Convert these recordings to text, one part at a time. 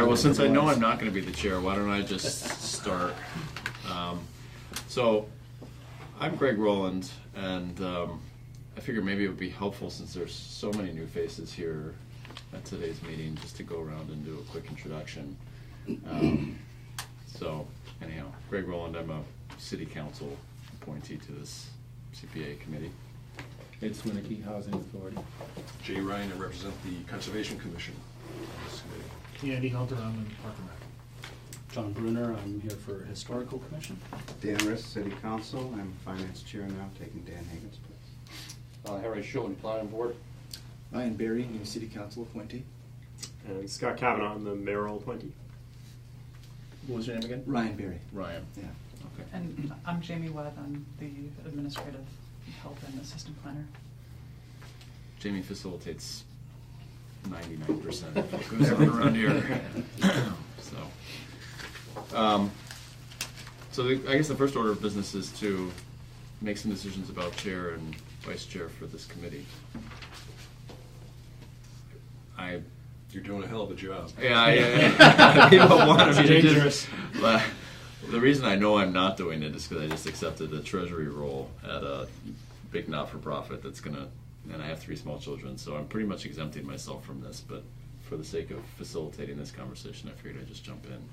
right, well, since I know I'm not going to be the chair, why don't I just start? So, I'm Greg Rowland, and I figured maybe it would be helpful, since there's so many new faces here at today's meeting, just to go around and do a quick introduction. So, anyhow, Greg Rowland, I'm a city council appointee to this CPA committee. Ed Swinicky, Housing Authority. Jay Ryan, I represent the Conservation Commission. Andy Hunter, I'm in Park and Rec. John Bruner, I'm here for Historical Commission. Dan Riss, City Council. I'm Finance Chair now, taking Dan Hagan's place. Harry Schulten, Planning Board. Ryan Berry, new City Council appointee. And Scott Kavanaugh, I'm the mayoral appointee. What was your name again? Ryan Berry. Ryan. Yeah. Okay. And I'm Jamie Webb. I'm the administrative help and assistant planner. Jamie facilitates 99% of what goes on around here. So I guess the first order of business is to make some decisions about chair and vice chair for this committee. You're doing a hell of a job. Yeah, people wanted me to Dangerous. The reason I know I'm not doing it is because I just accepted a treasury role at a big not-for-profit that's gonna, and I have 3 small children, so I'm pretty much exempting myself from this. But for the sake of facilitating this conversation, I figured I'd just jump in.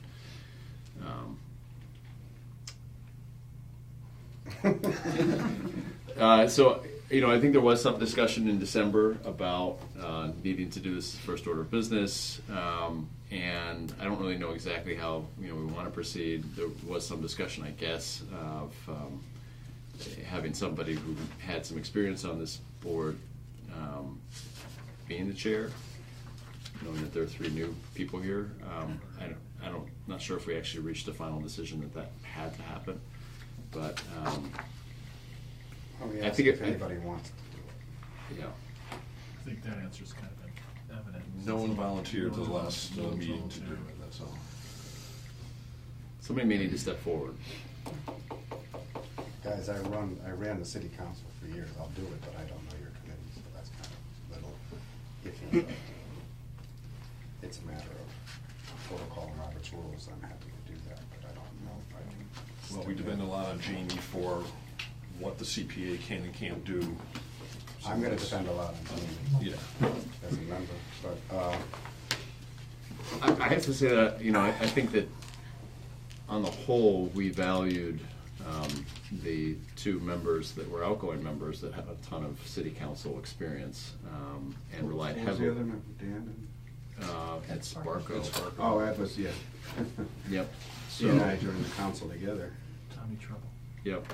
So, I think there was some discussion in December about needing to do this first order of business, and I don't really know exactly how we want to proceed. There was some discussion, I guess, of having somebody who had some experience on this board being the chair, knowing that there are 3 new people here. Not sure if we actually reached a final decision that had to happen, but. I think if anybody wants to do it. Yeah. I think that answer's kind of been evident. No one volunteered to the last meeting to do it, that's all. Somebody may need to step forward. Guys, I ran the city council for years. I'll do it, but I don't know your committee, so that's kind of a little iffy. It's a matter of protocol and Robert's rules. I'm happy to do that, but I don't know if I can. Well, we depend a lot on Jamie for what the CPA can and can't do. So I'm going to depend a lot on Jamie. Yeah. As a member, but I have to say that I think that on the whole we valued the 2 members that were outgoing members that have a ton of city council experience and relied who was the heavily. other member, Dan? Ed Sparko. Oh, Ed was, yeah. Yep. He and I joined the council together. Tommy Trouble. Yep.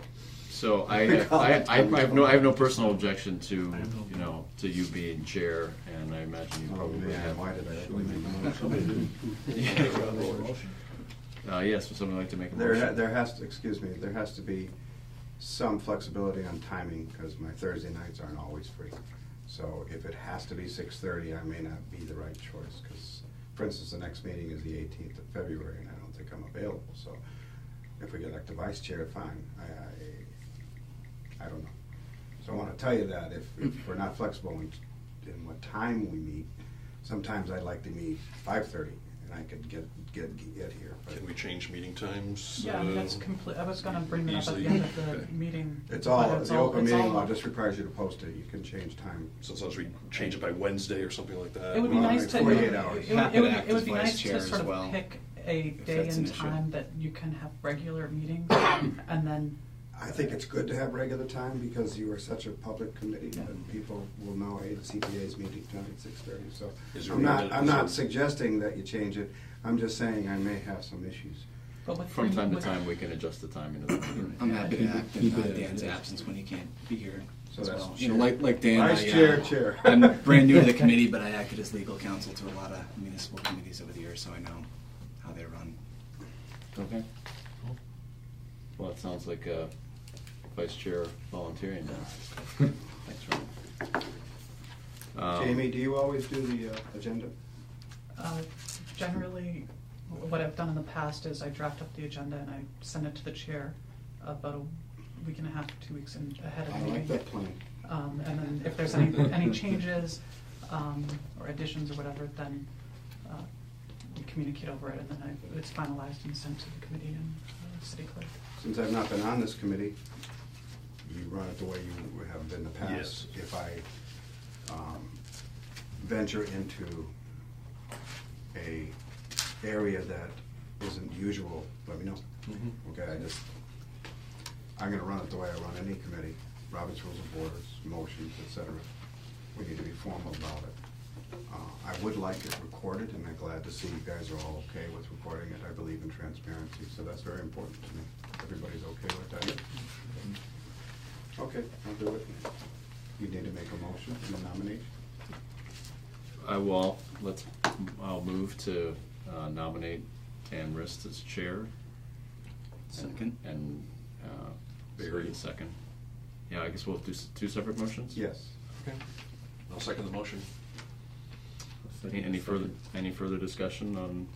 So I have no personal objection to to you being chair, and I imagine you probably have. Why did I actually make a motion? Yes, would somebody like to make a motion? There has to be some flexibility on timing, because my Thursday nights aren't always free. So if it has to be 6:30, I may not be the right choice, because, for instance, the next meeting is the 18th of February, and I don't think I'm available. So if we elect a vice chair, fine. I don't know. So I want to tell you that if we're not flexible in what time we meet, sometimes I'd like to meet 5:30, and I could get here. But Can we change meeting times? Yeah, that's complete. I was going to bring that up at the end of the meeting. the open meeting law just requires you to post it. You can change time. So as long as we change it by Wednesday or something like that. It would be nice to. 48 hours. It would be Vice nice chair to as sort of well, pick a day that's and an issue. time that you can have regular meetings, and then. I think it's good to have regular time, because you are such a public committee, and people will know, hey, the CPA's meeting tonight at 6:30. So Is there I'm not suggesting that you change it. I'm just saying I may have some issues. But with From time to with- time, we can adjust the timing of the meeting. I'm happy to act keep in it as Dan's it is. absence when he can't be here So as that's well. chair. Like Dan, Vice chair. I'm brand new to the committee, but I acted as legal counsel to a lot of municipal committees over the years, so I know how they run. Okay. Well, it sounds like vice chair volunteering now. Thanks, Ryan. Jamie, do you always do the agenda? Generally, what I've done in the past is I draft up the agenda and I send it to the chair about a week and a half, 2 weeks ahead of the I meeting. like that plan. And then if there's any changes or additions or whatever, then we communicate over it, and then it's finalized and sent to the committee and city clerk. Since I've not been on this committee, you run it the way you have been in the past. Yes. If I venture into a area that isn't usual, let me know. Okay, I'm gonna run it the way I run any committee, Robert's Rules of Orders, motions, etc. We need to be formal about it. I would like it recorded, and I'm glad to see you guys are all okay with recording it. I believe in transparency, so that's very important to me. Everybody's okay with that? Okay, I'll do it. You need to make a motion and a nomination? I'll move to nominate Dan Rist as chair. Second. And Barry. second. Yeah, I guess we'll do two separate motions? Yes. Okay. I'll second the motion. Any further discussion on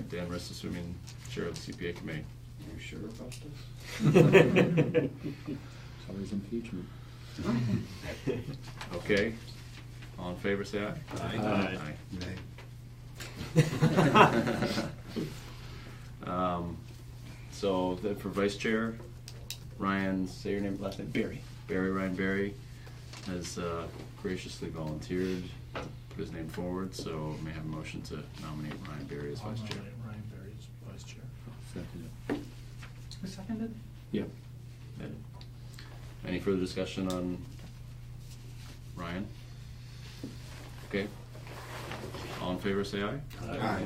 Dan Rist assuming chair of the CPA committee? Are you sure about this? It's always impeachment. Okay. All in favor, say aye. Aye. Nay. So then for vice chair, Ryan, say your name, last name? Barry. Ryan Barry has graciously volunteered to put his name forward, so may I have a motion to nominate Ryan Barry as I'll vice chair. nominate Ryan Berry as vice chair. Second it. Who seconded? Yep. Ed. Any further discussion on Ryan? Okay. All in favor, say aye. Aye.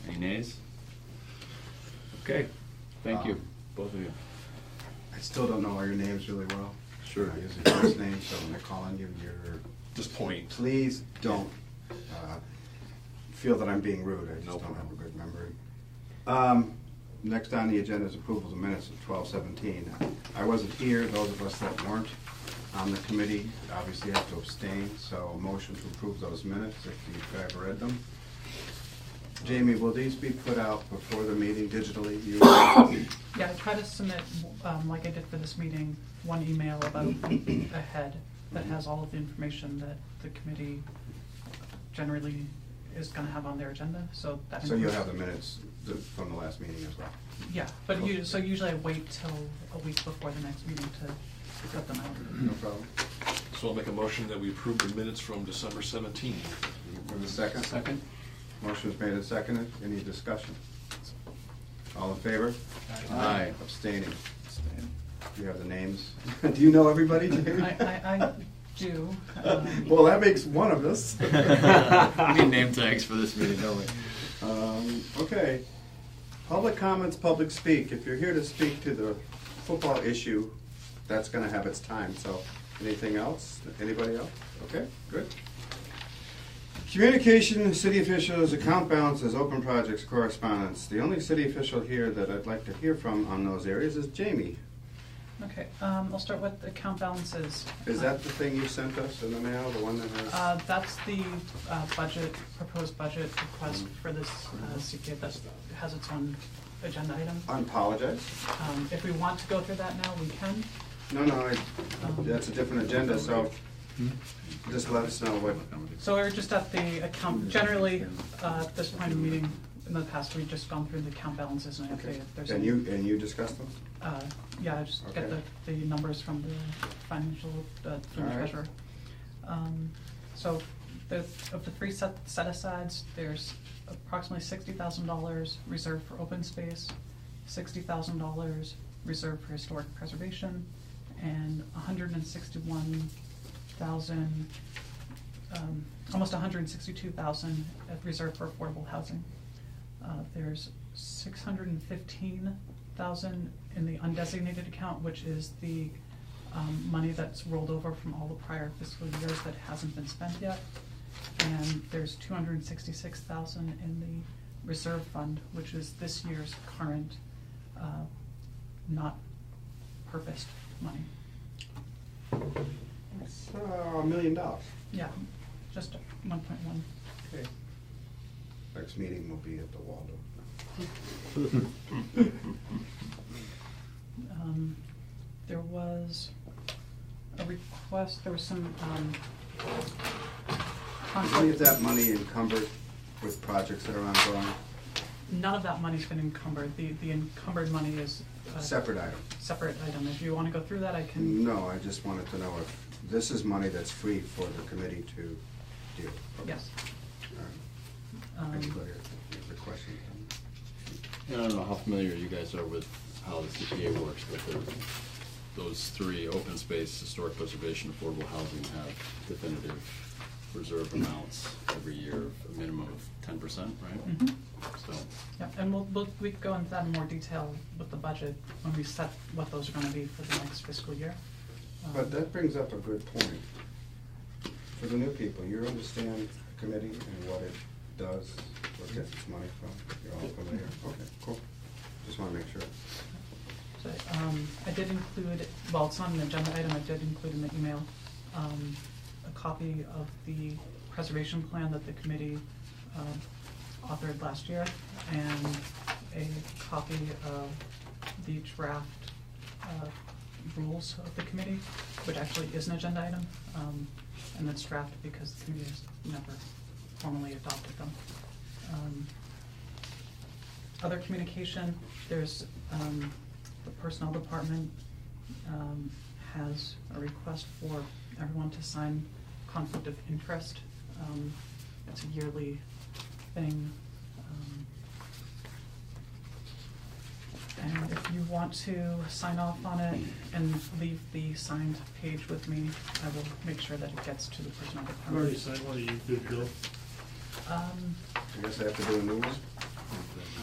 Any nays? Okay, thank you, both of you. I still don't know all your names really well. Sure. I use your first name, so when they're calling you, you're... Just point. Please don't feel that I'm being rude. I just No don't problem. have a good memory. Next on the agenda is approval of minutes of 12/17. I wasn't here. Those of us that weren't on the committee obviously have to abstain, so a motion to approve those minutes if you've ever read them. Jamie, will these be put out before the meeting digitally? Yeah, I try to submit, like I did for this meeting, one email about ahead that has all of the information that the committee generally is gonna have on their agenda, so that. So you'll includes- have the minutes from the last meeting as well? Yeah, but so usually I wait till a week before the next meeting to put them out. No problem. So I'll make a motion that we approve the minutes from December 17th. For the second? Second? Motion is made and seconded. Any discussion? All in favor? Aye. Abstaining. Do you have the names? Do you know everybody, Jamie? I do. Well, that makes one of us. We need name tags for this meeting, don't we? Okay. Public comments, public speak. If you're here to speak to the football issue, that's gonna have its time, so anything else? Anybody else? Okay, good. Communication, city officials, account balances, open projects, correspondence. The only city official here that I'd like to hear from on those areas is Jamie. Okay, I'll start with account balances. Is that the thing you sent us in the mail, the one that has? That's the proposed budget request for this CPA that has its own agenda item. I apologize. If we want to go through that now, we can. No, that's a different agenda, so just let us know what. So we're just at the account, generally, at this point in the meeting, in the past, we've just gone through the account balances and if there's And any. you discussed them? Yeah, I just get Okay. the numbers from the financial, from the All right. treasurer. So of the three set-asides, there's approximately $60,000 reserved for open space, $60,000 reserved for historic preservation, and $161,000, almost $162,000 reserved for affordable housing. There's $615,000 in the undesignated account, which is the money that's rolled over from all the prior fiscal years that hasn't been spent yet. And there's $266,000 in the reserve fund, which is this year's current, not purposed money. It's $1 million. Yeah, just 1.1. Okay. Next meeting will be at the Waldorf. There was a request, there was some Is any of that money encumbered? with projects that are ongoing? None of that money's been encumbered. The encumbered money is a Separate item? separate item. If you want to go through that, I can. No, I just wanted to know if this is money that's free for the committee to deal with. Okay. Yes. All right. Um, Anybody have a question? And I don't know how familiar you guys are with how the CPA works, but those three, open space, historic preservation, affordable housing, have definitive reserve amounts every year, a minimum of 10%, right? Mhm. So, Yeah, and we can go into that in more detail with the budget when we set what those are gonna be for the next fiscal year. But that brings up a good point. For the new people, you understand the committee and what it does, where it gets its money from? You're all familiar? Okay, cool. Just want to make sure. So, I did include, well, it's not an agenda item, I did include in the email, a copy of the preservation plan that the committee authored last year, and a copy of the draft rules of the committee, which actually is an agenda item, and it's drafted because the committee has never formally adopted them. Other communication, there's, the personnel department has a request for everyone to sign conflict of interest. It's a yearly thing. And if you want to sign off on it and leave the signed page with me, I will make sure that it gets to the personnel You already department. signed one, are you good to go? I guess I have to do a new one?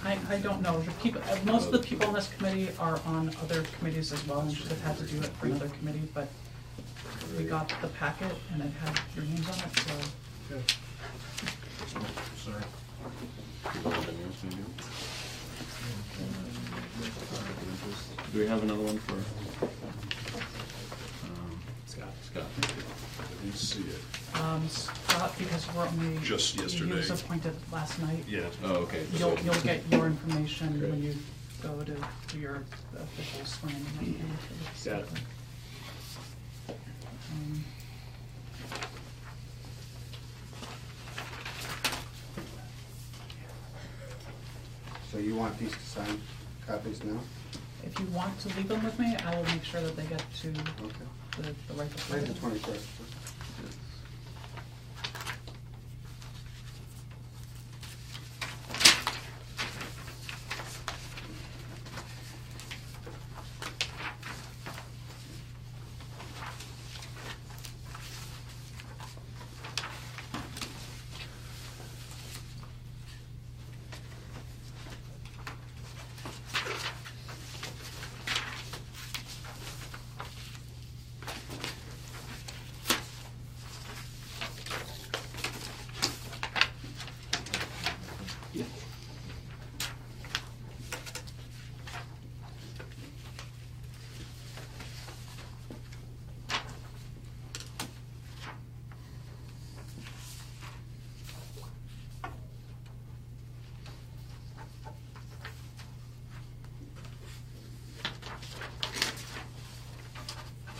I don't know, the people, most of the people on this committee are on other committees as well, and should have had to do it for another committee, but we got the packet and it had your names on it, so. Okay. Sorry. do we have another one for Scott. Scott? I didn't see it. Scott, because we're only. Just He was yesterday. appointed last night. Yeah. Oh, okay. You'll get your information Great. when you go to do your official swearing and everything. Got it. Um, So you want these to sign copies now? If you want to leave them with me, I will make sure that they get to Okay. the right Today's the department. 21st.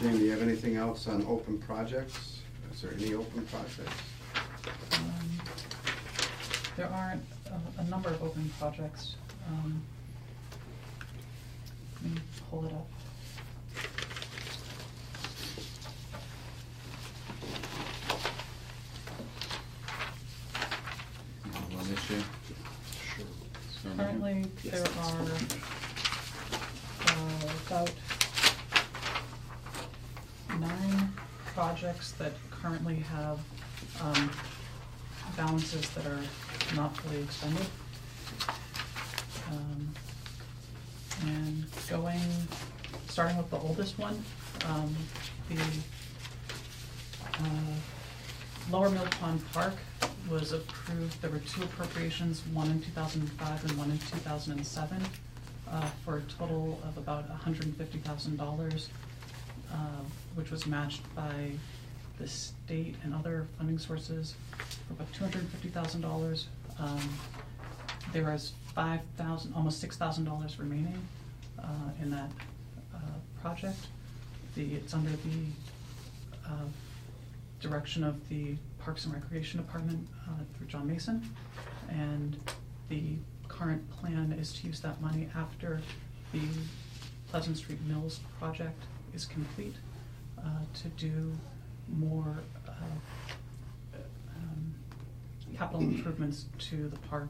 Jane, do you have anything else on open projects? Is there any open projects? There aren't a number of open projects. Let me pull it up. One issue? Sure. Currently, there are about 9 projects that currently have balances that are not fully expended. And starting with the oldest one, the Lower Mill Pond Park was approved, there were 2 appropriations, one in 2005 and one in 2007, for a total of about $150,000, which was matched by the state and other funding sources for about $250,000. There was almost $6,000 remaining in that project. It's under the direction of the Parks and Recreation Department through John Mason, is to use that money after the Pleasant Street Mills project is complete, to do more capital improvements to the park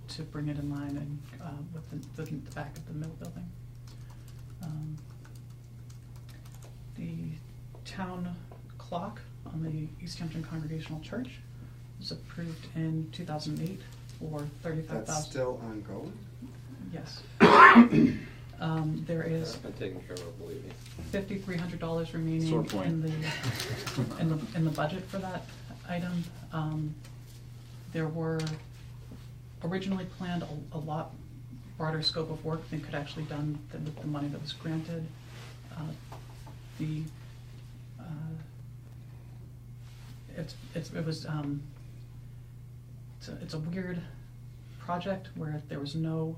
to bring it in line and with the back of the mill building. The town clock on the Easthampton Congregational Church was approved in 2008 for $35,000. That's still ongoing? Yes. There is Been taken care of, believe me. $5,300 remaining Sore point. in the budget for that item. There were originally planned a lot broader scope of work than could actually done with the money that was granted. It's a weird project where there was no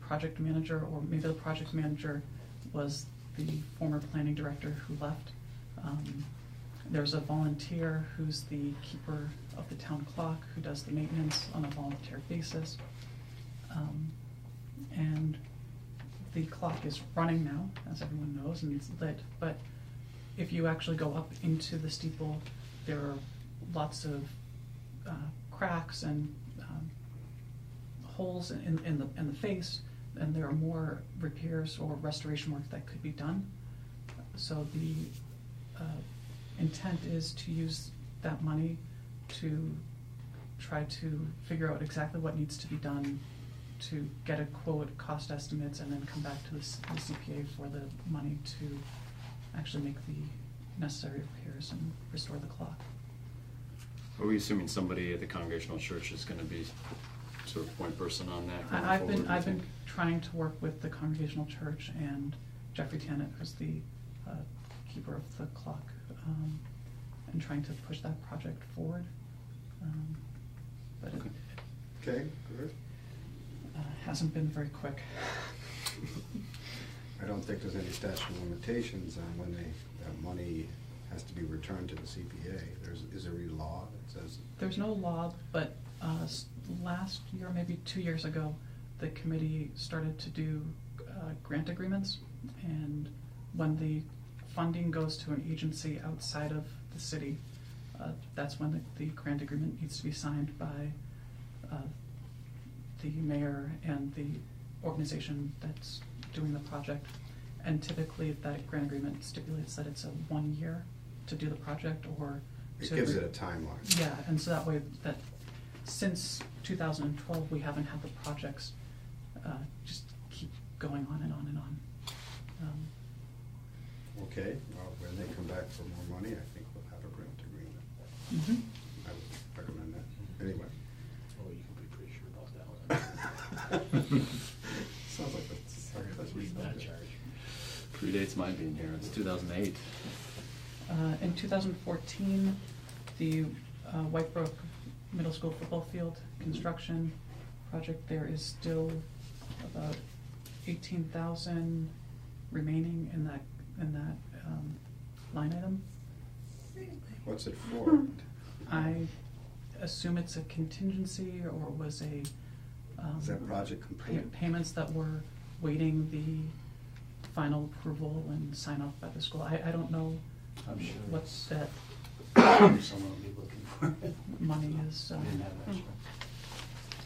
project manager, or maybe the project manager was the former planning director who left. There's a volunteer who's the keeper of the town clock who does the maintenance on a volunteer basis. And the clock is running now, as everyone knows, and it's lit, but if you actually go up into the steeple, there are lots of cracks and holes in the face, and there are more repairs or restoration work that could be done. So the intent is to use that money to try to figure out exactly what needs to be done, to get a quote, cost estimates, and then come back to the CPA for the money to actually make the necessary repairs and restore the clock. Are we assuming somebody at the Congregational Church is going to be sort of point person on that? going I've forward, do you been think? trying to work with the Congregational Church and Jeffrey Tannett, who's the keeper of the clock, and trying to push that project forward. But Okay. Okay, good. hasn't been very quick. I don't think there's any statute of limitations on when that money has to be returned to the CPA. Is there a law that says? There's no law, but last year, maybe 2 years ago, the committee started to do grant agreements, and when the funding goes to an agency outside of the city, that's when the grant agreement needs to be signed by the mayor and the organization that's doing the project. And typically that grant agreement stipulates that it's a 1 year to do the project, or It gives it a timeline. Yeah, and so that way, that since 2012, we haven't had the projects just keep going on and on and on. Okay, well, when they come back for more money, I think we'll have a grant agreement. Mhm. I would recommend that. Anyway. Oh, you can be pretty sure about that one. Sounds like that's Read that charge. Predates my being here. It's 2008. In 2014, the White Brook Middle School football field construction project, there is still about $18,000 remaining in that line item. What's it for? I assume it's a contingency, or was a Is that project complete? payments that were waiting the final approval and sign off by the school. I don't know I'm sure what's that someone will be looking for it. money is. I didn't have that.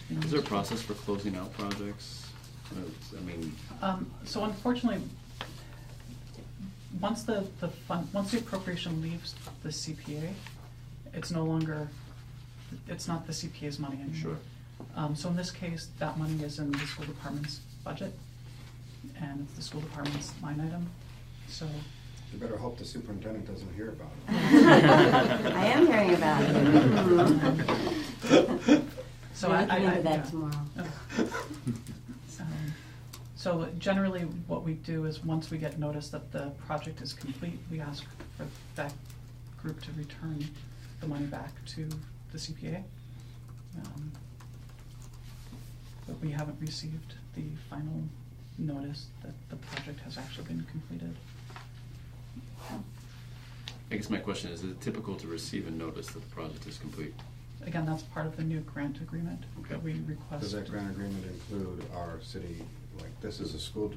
you know. Is there a process for closing out projects? I mean, So unfortunately, once the appropriation leaves the CPA, it's no longer, it's not the CPA's money anymore. Sure. So in this case, that money is in the school department's budget, and it's the school department's line item, so. You better hope the superintendent doesn't hear about it. I am hearing about it. So We're looking into that yeah. tomorrow. So generally, what we do is, once we get notice that the project is complete, we ask for that group to return the money back to the CPA. But we haven't received the final notice that the project has actually been completed. I guess my question is it typical to receive a notice that the project is complete? again, that's part of the new grant agreement that we request. Does that grant agreement include our city, like, this is a school,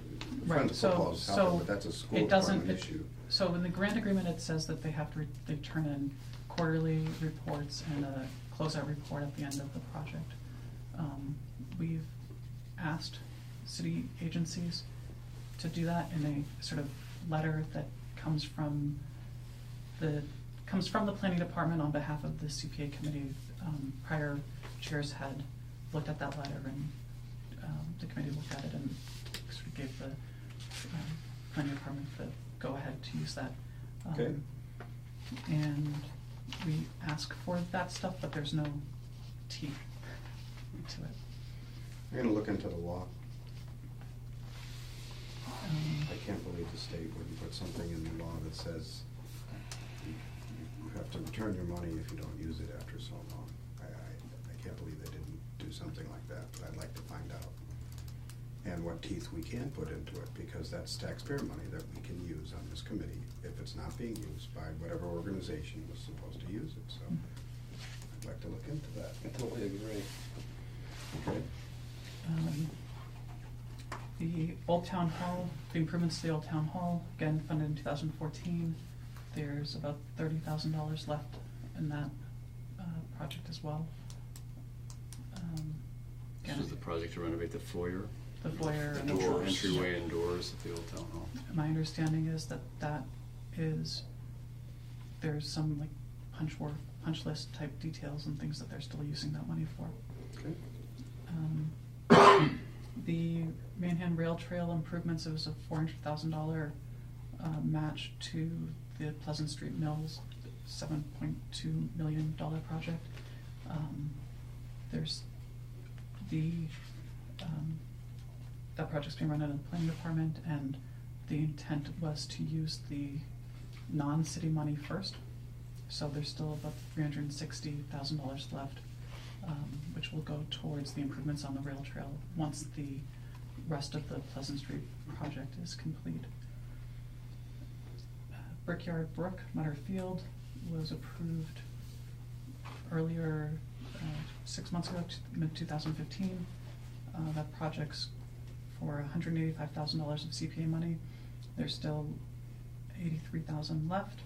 Right, Friends of Football is so helping, but that's a school it doesn't, department issue. so in the grant agreement, it says that they have to, they turn in quarterly reports and a closeout report at the end of the project. We've asked city agencies to do that in a sort of letter that comes from the planning department on behalf of the CPA committee. Prior chairs had looked at that letter, and the committee looked at it and sort of gave the planning department the go-ahead to use that. Okay. And we ask for that stuff, but there's no teeth to it. I'm gonna look into the law. Um, I can't believe the state wouldn't put something in the law that says you have to return your money if you don't use it after so long. I can't believe they didn't do something like that, but I'd like to find out. And what teeth we can put into it, because that's taxpayer money that we can use on this committee if it's not being used by whatever organization was supposed to use it, so I'd like to look into that. I totally agree. Okay. The Old Town Hall, the improvements to the Old Town Hall, again funded in 2014. There's about $30,000 left in that project as well. This Again, is the project to renovate the foyer, the foyer the and door, doors. entryway and doors at the old town hall. My understanding is that there's some like punch list type details and things that they're still using that money for. Okay. The Manhan Rail Trail improvements, it was a $400,000 match to the Pleasant Street Mills $7.2 million project. There's that project's being run out of the planning department, and the intent was to use the non-city money first. So there's still about $360,000 left, which will go towards the improvements on the rail trail once the rest of the Pleasant Street project is complete. Brickyard Brook, Mutter Field, was approved earlier, 6 months ago, mid-2015. That project's for $185,000 of CPA money. There's still $83,000 left.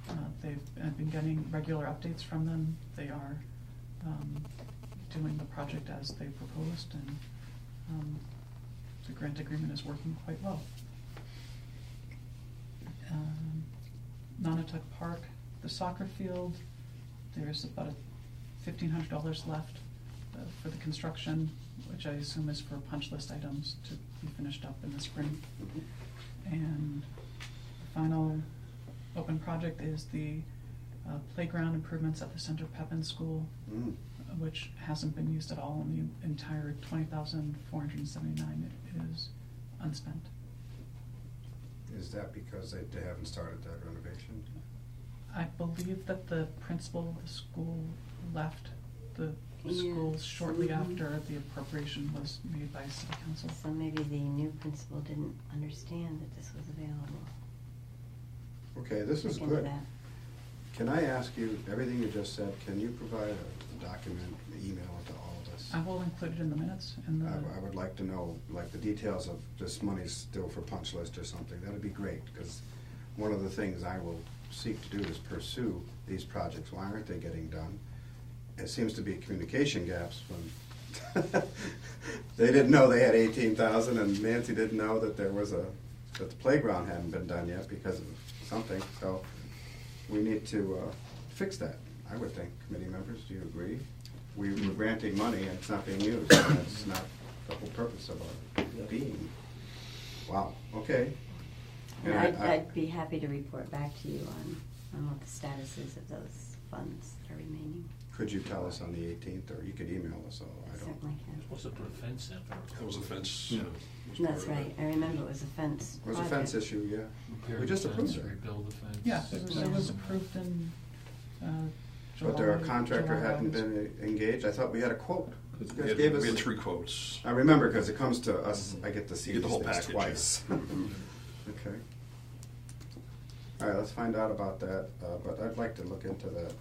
I've been getting regular updates from them. They are doing the project as they proposed, and the grant agreement is working quite well. Nonotuck Park, the soccer field, there's about $1,500 left for the construction, which I assume is for punch list items to be finished up in the spring. And the final open project is the playground improvements at the Center Pepin School, which hasn't been used at all, and the entire $20,479 is unspent. Is that because they haven't started that renovation? I believe that the principal of the school left the school shortly after the appropriation was made by city council. So maybe the new principal didn't understand that this was available. Okay, this is Look into good. that. Can I ask you, everything you just said, can you provide a document, email it to all of us? I will include it in the minutes. And I would like to know, like, the details of this money's still for punch list or something. That'd be great, because one of the things I will seek to do is pursue these projects. Why aren't they getting done? It seems to be communication gaps when they didn't know they had 18,000, and Nancy didn't know that that the playground hadn't been done yet because of something. So we need to fix that, I would think. Committee members, do you agree? We're granting money and it's not being used. And that's not the whole purpose of our being. Wow, okay. And And I'd be happy to report back to you on what the status is of those funds that are remaining. could you tell us on the 18th, or you could email us all? I don't. Certainly can. What's the fence in? That was a fence. Yeah. was part That's of it. right. I remember it was a fence It was a project. fence issue, yeah. Repair We just the approved fence, it. rebuild the fence. Yeah, it was approved in But their July, contractor July, hadn't August. been engaged. I thought we had a quote. You We guys had, gave us. we had 3 quotes. I remember, because it comes to us, I get to see You get the these whole things package, twice. Okay. All right, let's find out about that, but I'd like to look into that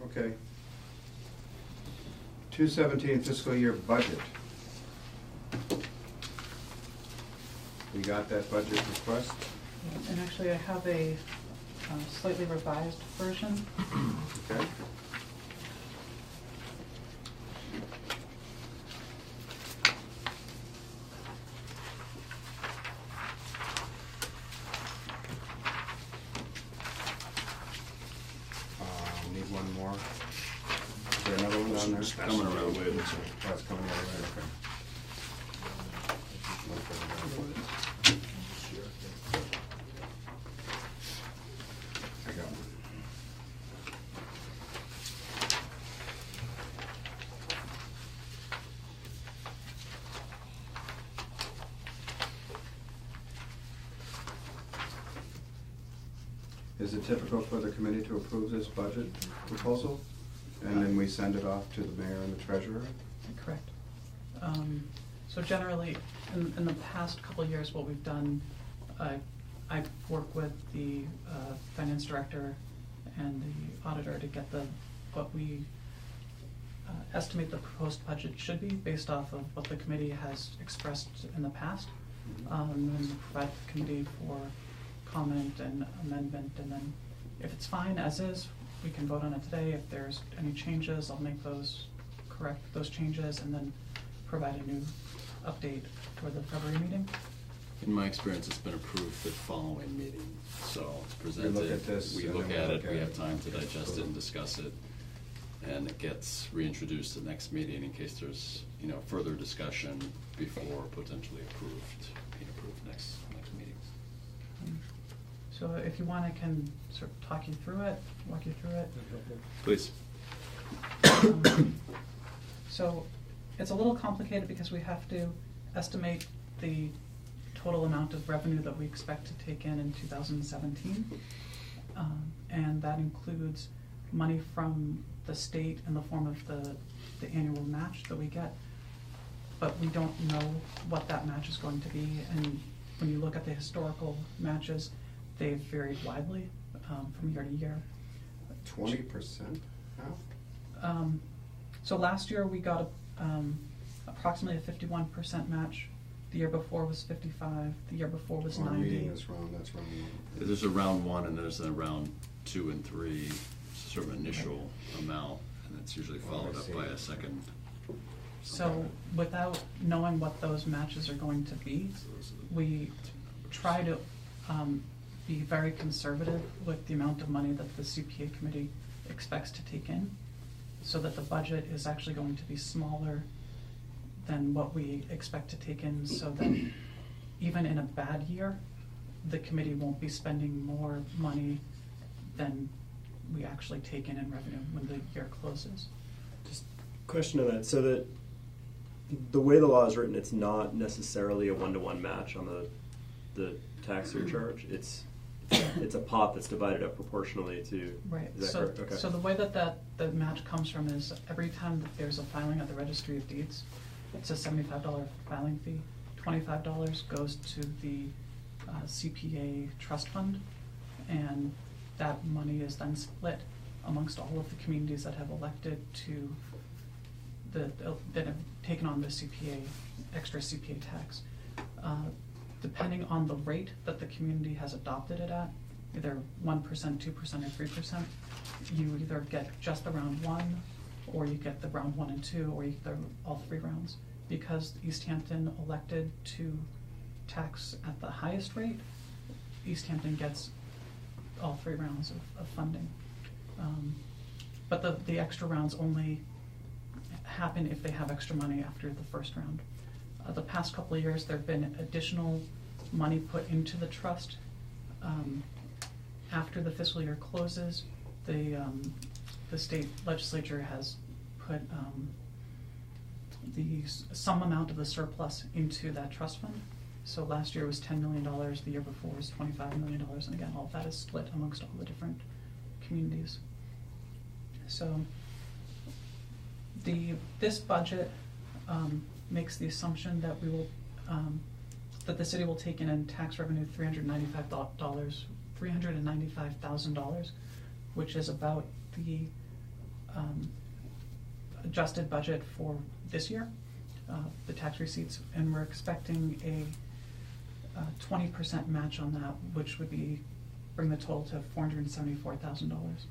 Okay. 217 fiscal year budget. We got that budget request? And actually, I have a slightly revised version. Okay. Need one more. Is there another one down there? It's coming around way, looks like. Oh, it's coming the other way, okay. I got one. Is it typical for the committee to approve this budget proposal? And then we send it off to the mayor and the treasurer? Correct. So generally, in the past couple of years, what we've done, I've worked with the finance director and the auditor to get what we estimate the proposed budget should be based off of what the committee has expressed in the past. And we provide the committee for comment and amendment, and then if it's fine as is, we can vote on it today. If there's any changes, I'll make correct those changes, and then provide a new update for the February meeting. In my experience, it's been approved the following meeting, so it's presented. We look at this, we and look then at we it, look we at have it. time to digest it and discuss it, and it gets reintroduced at the next meeting in case there's, further discussion before potentially being approved next meeting. So if you want, I can sort of walk you through it. Please. So it's a little complicated because we have to estimate the total amount of revenue that we expect to take in 2017. And that includes money from the state in the form of the annual match that we get. But we don't know what that match is going to be. And when you look at the historical matches, they've varied widely from year to year. 20% now? So last year we got approximately a 51% match. The year before was 55. The year before was 90. I'm reading this wrong, that's wrong. There's a round 1 and there's a round 2 and 3, sort of initial amount, and it's usually followed up by a second. So without knowing what those matches are going to be, we try to be very conservative with the amount of money that the CPA committee expects to take in, so that the budget is actually going to be smaller than what we expect to take in, so that even in a bad year, the committee won't be spending more money than we actually take in revenue when the year closes. Just question on that. So that the way the law is written, it's not necessarily a one-to-one match on the tax surcharge. It's a pot that's divided up proportionally to. Right. Is that So, correct? Okay. so the way the match comes from is every time that there's a filing at the Registry of Deeds, it's a $75 filing fee. $25 goes to the CPA trust fund, and that money is then split amongst all of the communities that have elected to that have taken on the extra CPA tax. Depending on the rate that the community has adopted it at, either 1%, 2%, or 3%, you either get just the round 1, or you get the round 1 and 2, or you get all 3 rounds. Because Easthampton elected to tax at the highest rate, Easthampton gets all 3 rounds of funding. But the extra rounds only happen if they have extra money after the first round. The past couple of years, there have been additional money put into the trust. After the fiscal year closes, the state legislature has put some amount of the surplus into that trust fund. So last year was $10 million, the year before was $25 million, and again, all of that is split amongst all the different communities. So this budget makes the assumption that we will that the city will take in tax revenue $395,000, which is about the adjusted budget for this year, the tax receipts, and we're expecting a 20% match on that, which would bring the total to $474,000.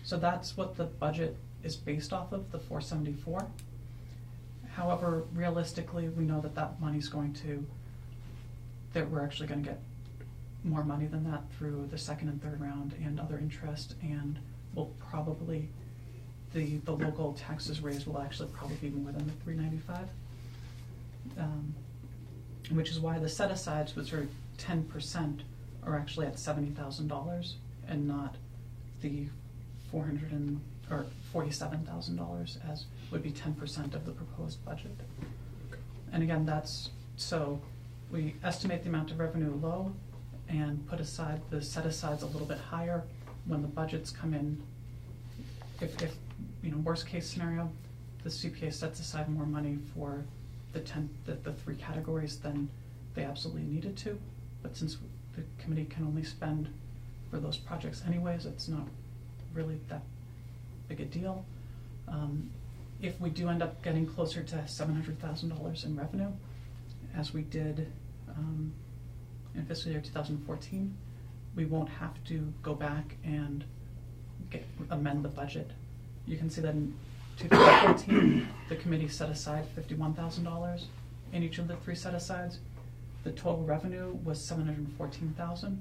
So that's what the budget is based off of, the 474. However, realistically, we know that money's that we're actually going to get more money than that through the second and third round and other interest, and will probably, the local taxes raised will actually probably be more than the 395. Which is why the set-asides, which are 10%, are actually at $70,000 and not the $47,000 as would be 10% of the proposed budget. And again, so we estimate the amount of revenue low and put aside the set-asides a little bit higher when the budgets come in. If worst case scenario, the CPA sets aside more money for the 3 categories than they absolutely needed to. But since the committee can only spend for those projects anyways, it's not really that big a deal. If we do end up getting closer to $700,000 in revenue, as we did in fiscal year 2014, we won't have to go back and amend the budget. You can see that in 2014, the committee set aside $51,000 in each of the 3 set-asides. The total revenue was $714,000.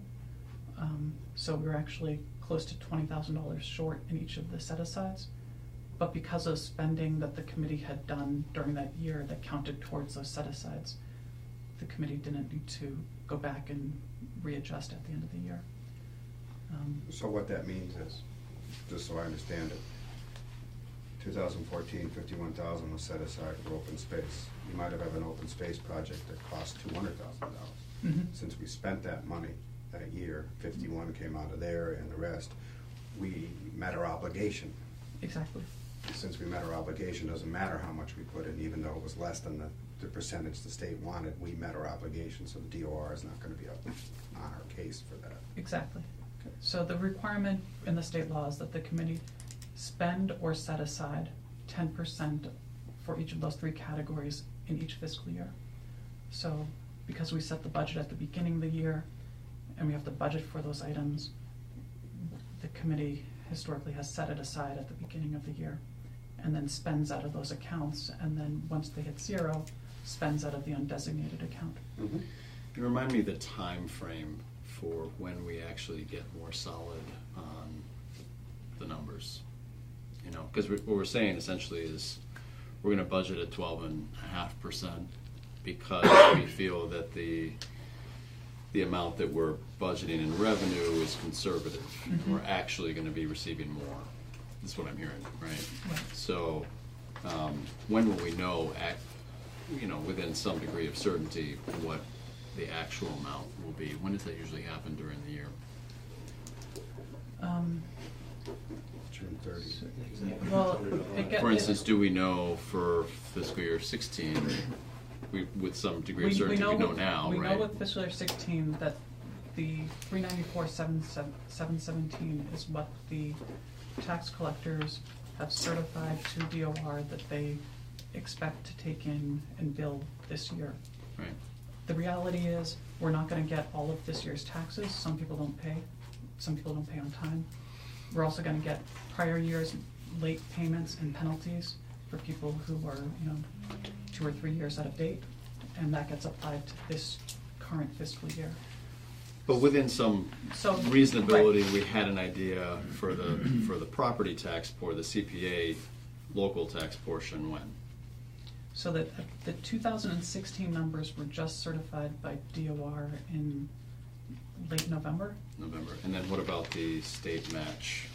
So we were actually close to $20,000 short in each of the set-asides. But because of spending that the committee had done during that year that counted towards those set-asides, the committee didn't need to go back and readjust at the end of the year. So what that means is, just so I understand it, 2014, $51,000 was set aside for open space. You might have an open space project that cost $200,000. Mm-hmm. Since we spent that money that year, 51 came out of there, and the rest, we met our obligation. Exactly. Since we met our obligation, doesn't matter how much we put in, even though it was less than the percentage the state wanted, we met our obligation, so the DOR is not going to be up on our case for that. Exactly. So the requirement in the state law is that the committee spend or set aside 10% for each of those 3 categories in each fiscal year. So because we set the budget at the beginning of the year and we have the budget for those items, the committee historically has set it aside at the beginning of the year and then spends out of those accounts, and then once they hit 0, spends out of the undesignated account. Mm-hmm. Can you remind me the time frame for when we actually get more solid on the numbers? Because what we're saying essentially is we're going to budget at 12.5% because we feel that the amount that we're budgeting in revenue is conservative. Mm-hmm. We're actually going to be receiving more. That's what I'm hearing, right? Right. So when will we know, within some degree of certainty, what the actual amount will be? When does that usually happen during the year? June 30th. Well, For instance, do we know for fiscal year 16, with some degree of certainty, we know now, we right? know with fiscal year 16 that the 394,717 is what the tax collectors have certified to DOR that they expect to take in and bill this year. Right. The reality is we're not going to get all of this year's taxes. Some people don't pay. Some people don't pay on time. We're also going to get prior years' late payments and penalties for people who are 2 or 3 years out of date, and that gets applied to this current fiscal year. But within some reasonability, we had an idea for the property tax for the CPA local tax portion when? So that the 2016 numbers were just certified by DOR in late November. And then what about the state match?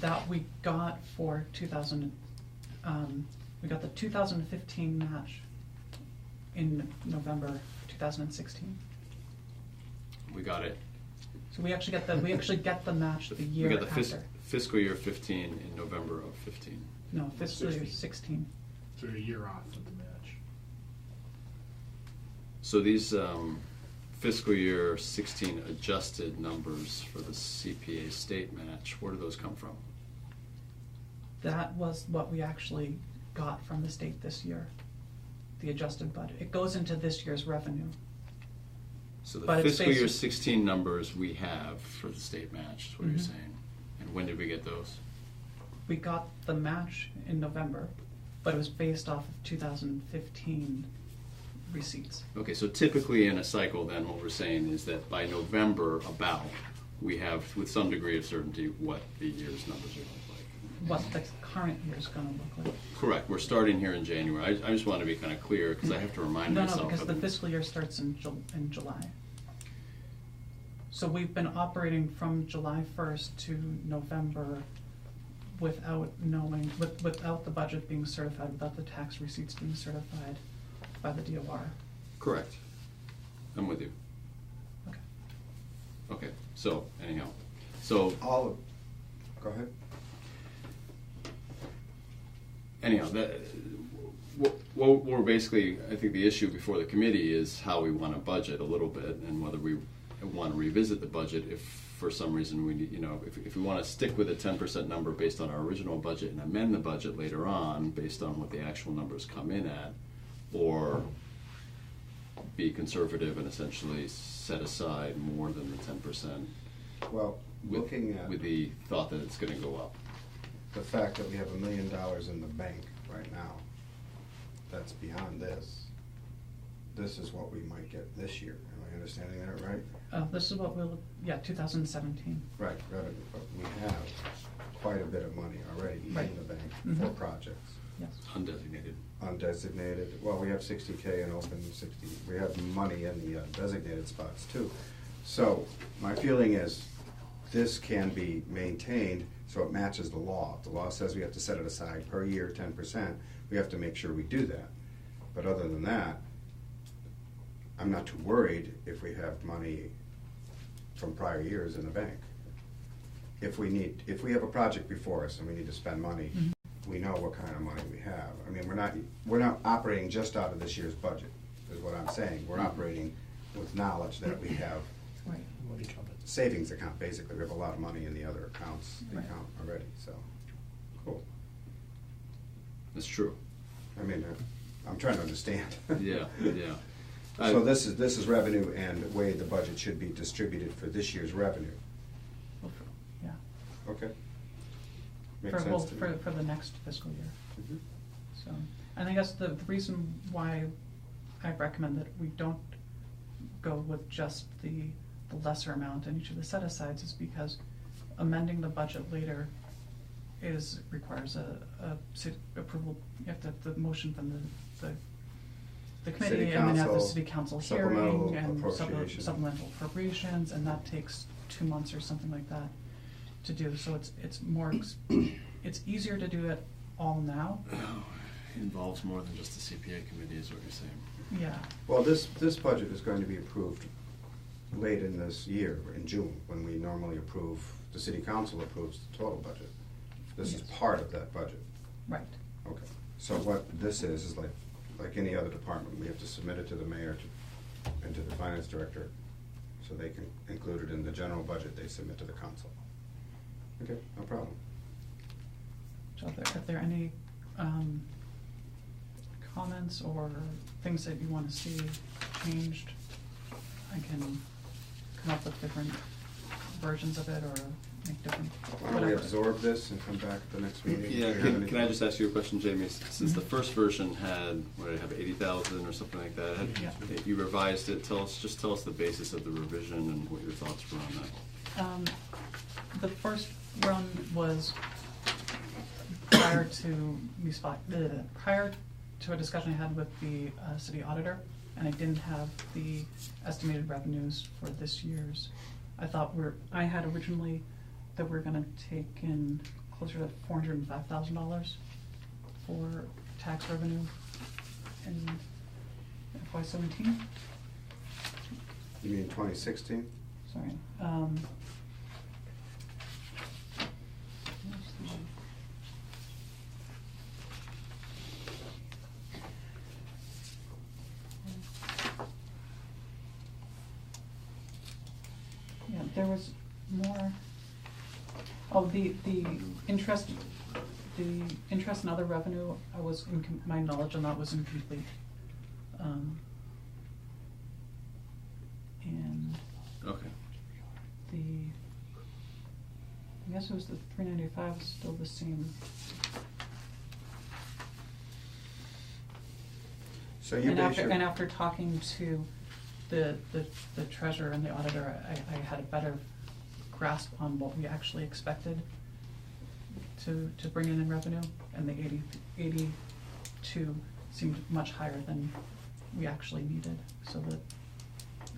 That we got for 2000. We got the 2015 match in November 2016. We got it. So we actually get the match the year We got the after. fiscal year 15 in November of 15. No, fiscal year 16. So a year off with the match. So these fiscal year 16 adjusted numbers for the CPA state match, where do those come from? That was what we actually got from the state this year, the adjusted budget. It goes into this year's revenue. So the But it's fiscal year based- 16 numbers we have for the state match is what you're Mhm. saying. And when did we get those? We got the match in November, but it was based off of 2015 receipts. Okay, so typically in a cycle, then what we're saying is that by November, about, we have with some degree of certainty what the year's numbers are going to look like. What the current year's gonna look like. Correct. We're starting here in January. I just want to be kind of clear because I have to remind No, myself. because of the fiscal year starts in July. So we've been operating from July 1st to November without knowing, without the budget being certified, without the tax receipts being certified by the DOR. Correct. I'm with you. Okay. Okay. So anyhow, so Go ahead. anyhow, what we're basically, I think the issue before the committee is how we want to budget a little bit and whether we want to revisit the budget if for some reason we, if we want to stick with a 10% number based on our original budget and amend the budget later on based on what the actual numbers come in at, or be conservative and essentially set aside more than the 10% Well, looking at with the thought that it's going to go up. the fact that we have $1 million in the bank right now, that's beyond this. This is what we might get this year. Am I understanding that right? This is what we'll, 2017. Right, revenue, but we have quite a bit of money already in Right. the bank for Mhm. projects. Yes. Undesignated. Undesignated, well, we have 60K in open, 60, we have money in the designated spots too. So, my feeling is, this can be maintained so it matches the law. The law says we have to set it aside per year, 10%, we have to make sure we do that. But other than that, I'm not too worried if we have money from prior years in the bank. If we have a project before us and we need to spend money, Mhm. we know what kind of money we have. I mean, we're not operating just out of this year's budget, is what I'm saying. We're operating with knowledge that we have Right. savings account, basically. We have a lot of money in the other accounts, Right. account already, so, cool. That's true. I mean, I'm trying to understand. Yeah, yeah. So this is revenue and the way the budget should be distributed for this year's revenue. Yeah. Okay. For Makes sense to me. for the next fiscal year. Mhm. So, and I guess the reason why I recommend that we don't go with just the lesser amount in each of the set-asides is because amending the budget later requires a approval. You have to have the motion from the committee, City and then have the council, city council supplemental hearing and appropriation. supplemental appropriations, and that takes 2 months or something like that to do. So it's more it's easier to do it all now. It involves more than just the CPA committee, is what you're saying. Yeah. Well, this budget is going to be approved late in this year, in June, when we normally approve, the city council approves the total budget. This is Yes. part of that budget. Right. Okay. So what this is like any other department, we have to submit it to the mayor and to the finance director, so they can include it in the general budget they submit to the council. Okay, no problem. So if there are any comments or things that you want to see changed, I can come up with different versions of it or make different, Why don't we whatever. absorb this and come back at the next meeting? Yeah, Do you have can I just ask you a question, Jamie? Since the Mhm. first version had, what did it have, 80,000 or something like that? Yeah. You revised it, tell us the basis of the revision and what your thoughts were on that. The first run was prior to a discussion I had with the city auditor, and I didn't have the estimated revenues for this year's. I had originally that we're gonna take in closer to $405,000 for tax revenue in FY17. You mean 2016? Sorry. Where's the- Yeah, there was more, the interest The interest and other revenue, my knowledge on that was incomplete. And Okay. I guess it was the 395 is still the same. So you And base your, after talking to the treasurer and the auditor, I had a better grasp on what we actually expected to bring in revenue, and the 82 seemed much higher than we actually needed, so that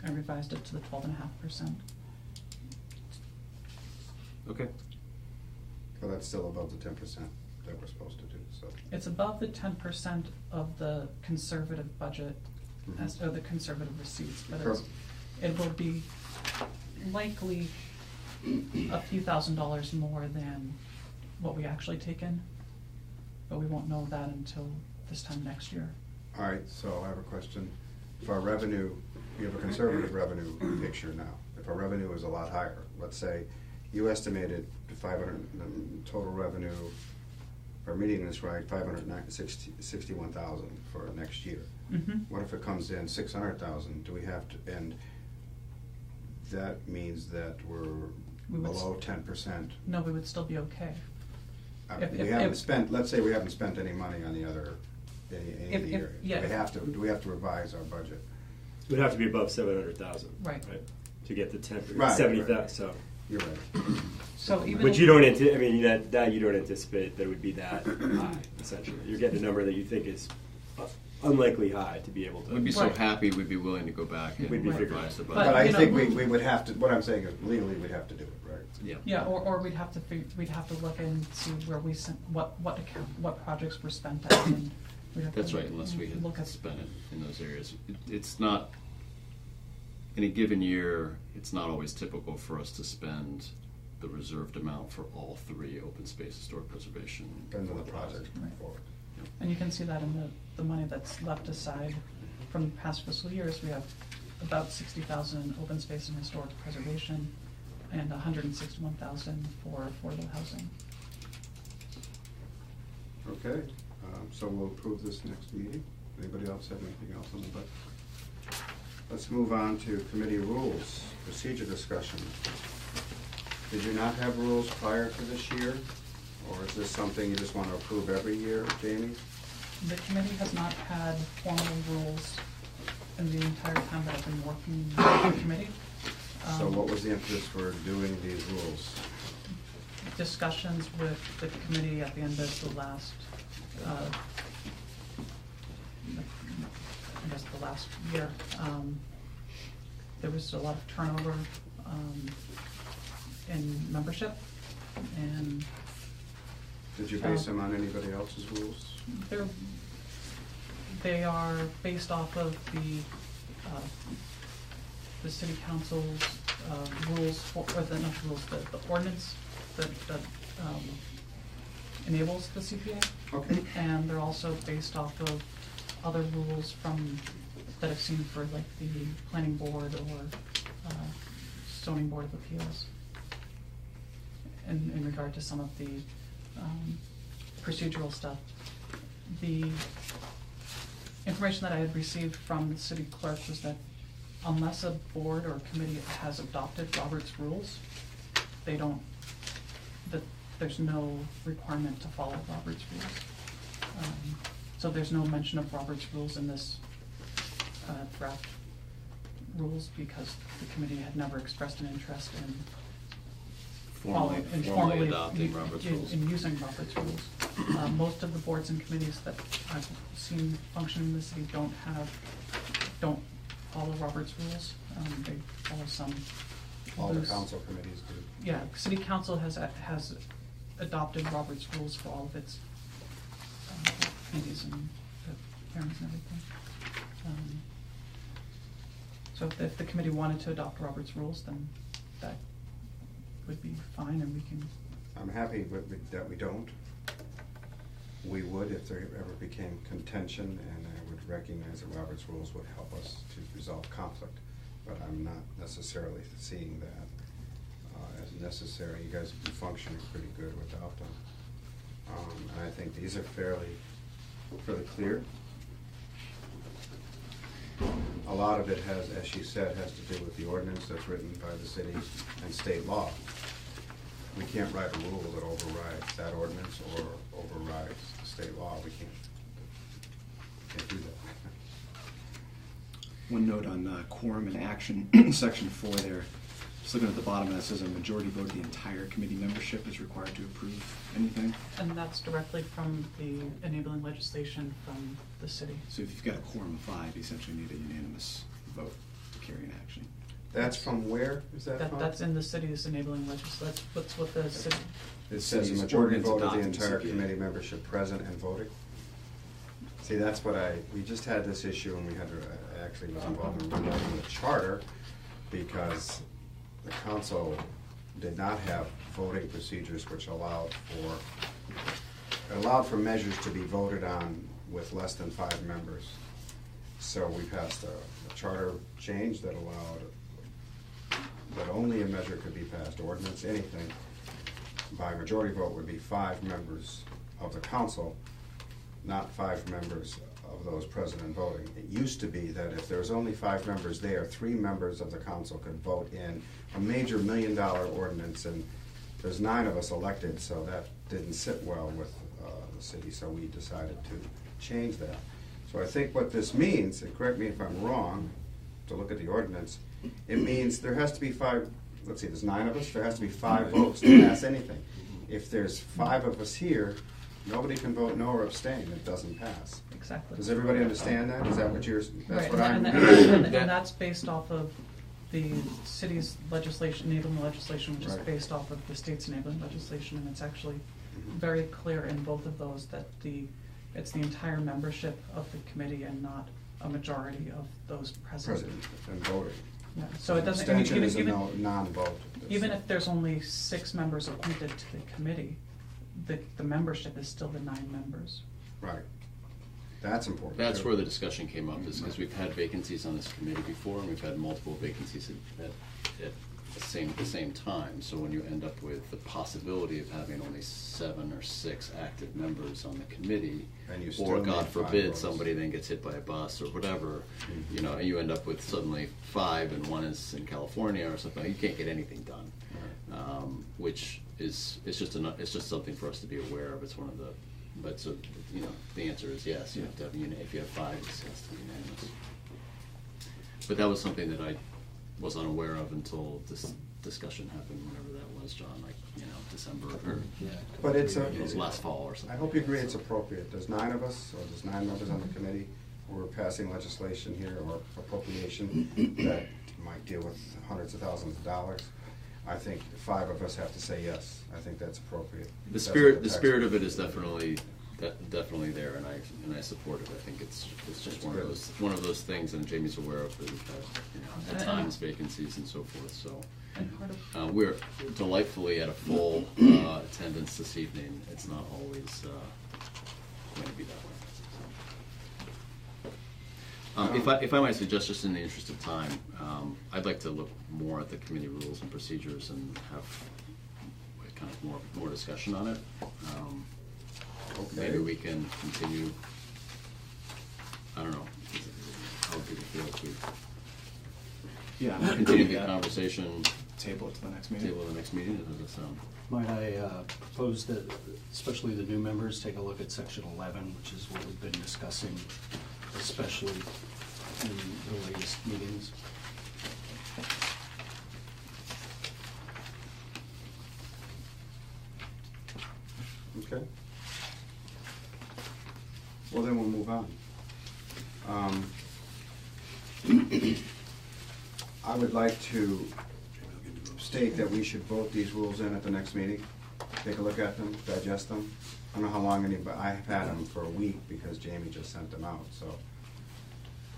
I revised it to the 12.5%. Okay. well, that's still above the 10% that we're supposed to do, so. It's above the 10% of the conservative budget, or the conservative receipts, but it will be likely a few $1,000s more than what we actually take in, but we won't know that until this time next year. All right, so I have a question. If our revenue, we have a conservative revenue picture now. If our revenue is a lot higher, let's say you estimated 500 total revenue, if I'm reading this right, 561,000 for next year. Mm-hmm. What if it comes in 600,000? Do we have to, and that means that we're We would below 10%. No, we would still be okay. We haven't spent, let's say we haven't spent any money on the other, any of the areas. yeah. Do we have to revise our budget? It would have to be above 700,000. Right. To get the 10, Right, 70,000. right. So, You're right. So even but if- you don't I mean that you don't anticipate that it would be that high. Essentially, you're getting a number that you think is unlikely high to be able to. We'd be so Right. happy, we'd be willing to go back and We'd be revise the figuring budget. But I you know- think we would have to, what I'm saying is legally we'd have to do it, right? Yeah. Yeah, or we'd have to look and see where we sent, what projects were spent at, and we'd have to. That's right, unless we had look at. spent it in those areas. It's not, in a given year, it's not always typical for us to spend the reserved amount for all three: open space, historic preservation. Depends on the affordable project housing. going forward. And you can see that in the money that's left aside from past fiscal years. We have about 60,000 in open space and historic preservation, and 161,000 for affordable housing. Okay, so we'll approve this next meeting. Anybody else have anything else on the budget? Let's move on to committee rules, procedure discussion. Did you not have rules prior to this year? Or is this something you just want to approve every year, Jamie? The committee has not had formal rules in the entire time that I've been working with the committee. So what was the impetus for doing these rules? Discussions with the committee at the end of the last, I guess the last year. There was a lot of turnover in membership, and Did you base them on anybody else's rules? they are based off of the city council's rules, or the, not rules, the ordinance that enables the CPA. Okay. And they're also based off of other rules that I've seen for like the planning board or zoning board of appeals in regard to some of the procedural stuff. The information that I had received from the city clerk was that unless a board or committee has adopted Robert's rules, there's no requirement to follow Robert's rules. So there's no mention of Robert's rules in this draft rules because the committee had never expressed an interest in Formally adopting Robert's rules. in using Robert's rules. Most of the boards and committees that I've seen function in the city don't follow Robert's rules. They follow some. All the loose- council committees do. Yeah, city council has adopted Robert's rules for all of its committees and hearings and everything. So if the committee wanted to adopt Robert's rules, then that would be fine, and we can. I'm happy that we don't. We would if there ever became contention, and I would recognize that Robert's rules would help us to resolve conflict. But I'm not necessarily seeing that as necessary. You guys have been functioning pretty good without them. And I think these are fairly clear. A lot of it has, as she said, has to do with the ordinance that's written by the city and state law. We can't write a rule that overrides that ordinance or overrides the state law. We can't do that. One note on quorum and action, section 4 there. Just looking at the bottom, that says a majority vote of the entire committee membership is required to approve anything. And that's directly from the enabling legislation from the city. So if you've got a quorum of 5, you essentially need a unanimous vote to carry an action. That's from where is that from? That's in the city's enabling legislation. That's what the city. It says a City's majority ordinance vote of the adopting entire CPA. committee membership present and voting. See, that's what we just had this issue and we had to, actually was involved in rewriting the charter because the council did not have voting procedures which allowed for measures to be voted on with less than 5 members. So we passed a charter change that allowed that only a measure could be passed, ordinance, anything, by majority vote would be 5 members of the council, not 5 members of those present and voting. It used to be that if there was only 5 members there, 3 members of the council could vote in a major $1 million ordinance, and there's 9 of us elected, so that didn't sit well with the city, so we decided to change that. So I think what this means, and correct me if I'm wrong, to look at the ordinance, it means there has to be 5, let's see, there's 9 of us, there has to be 5 votes to pass anything. If there's 5 of us here, nobody can vote no or abstain, it doesn't pass. Exactly. Does everybody understand that? Is that what that's Right, what I'm and that's based off of the city's legislation, enabling legislation, which is Right. based off of the state's enabling legislation, and it's actually very clear in both of those that it's the entire membership of the committee and not a majority of those present. President and voting. Yeah, so it doesn't, I mean, Abstention is a even, non-vote. even if there's only 6 members appointed to the committee, the membership is still the 9 members. Right. That's important. That's too. where the discussion came up, is because we've had vacancies on this committee before, and we've had multiple vacancies at the same time. So when you end up with the possibility of having only 7 or 6 active members on the committee, And you still or need God 5 forbid, votes. somebody then gets hit by a bus or whatever, Mhm. you know, and you end up with suddenly 5 and 1 is in California or something, you can't get anything done. Which is, it's just something for us to be aware of. It's one of the, but so, you know, the answer is yes, you have to have, if you have 5, it has to be unanimous. But that was something that I was unaware of until this discussion happened, whenever that was, John, like, December, or But it's it was last fall or I something. hope you agree it's appropriate. There's 9 of us, or there's 9 members on the committee. We're passing legislation here or appropriation that might deal with hundreds of thousands of dollars. I think 5 of us have to say yes. I think that's appropriate. The That's spirit, what the tax- spirit of it is definitely there, and I support it. I think it's just It's one of good. those things, and Jamie's aware of that we've had, at times vacancies and so forth. So And part of, we're delightfully at a full attendance this evening. It's not always going to be that way. If I might suggest, just in the interest of time, I'd like to look more at the committee rules and procedures and have kind of more discussion on it. Maybe we can continue, I don't know, how would people feel if we Yeah. continue the conversation, Table it to the next meeting. table the next meeting? Does that sound? Might I propose that, especially the new members, take a look at section 11, which is what we've been discussing, especially in the latest meetings. Okay. Well, then we'll move on. I would like to state that we should vote these rules in at the next meeting. Take a look at them, digest them. I don't know how long I've had them for a week because Jamie just sent them out, so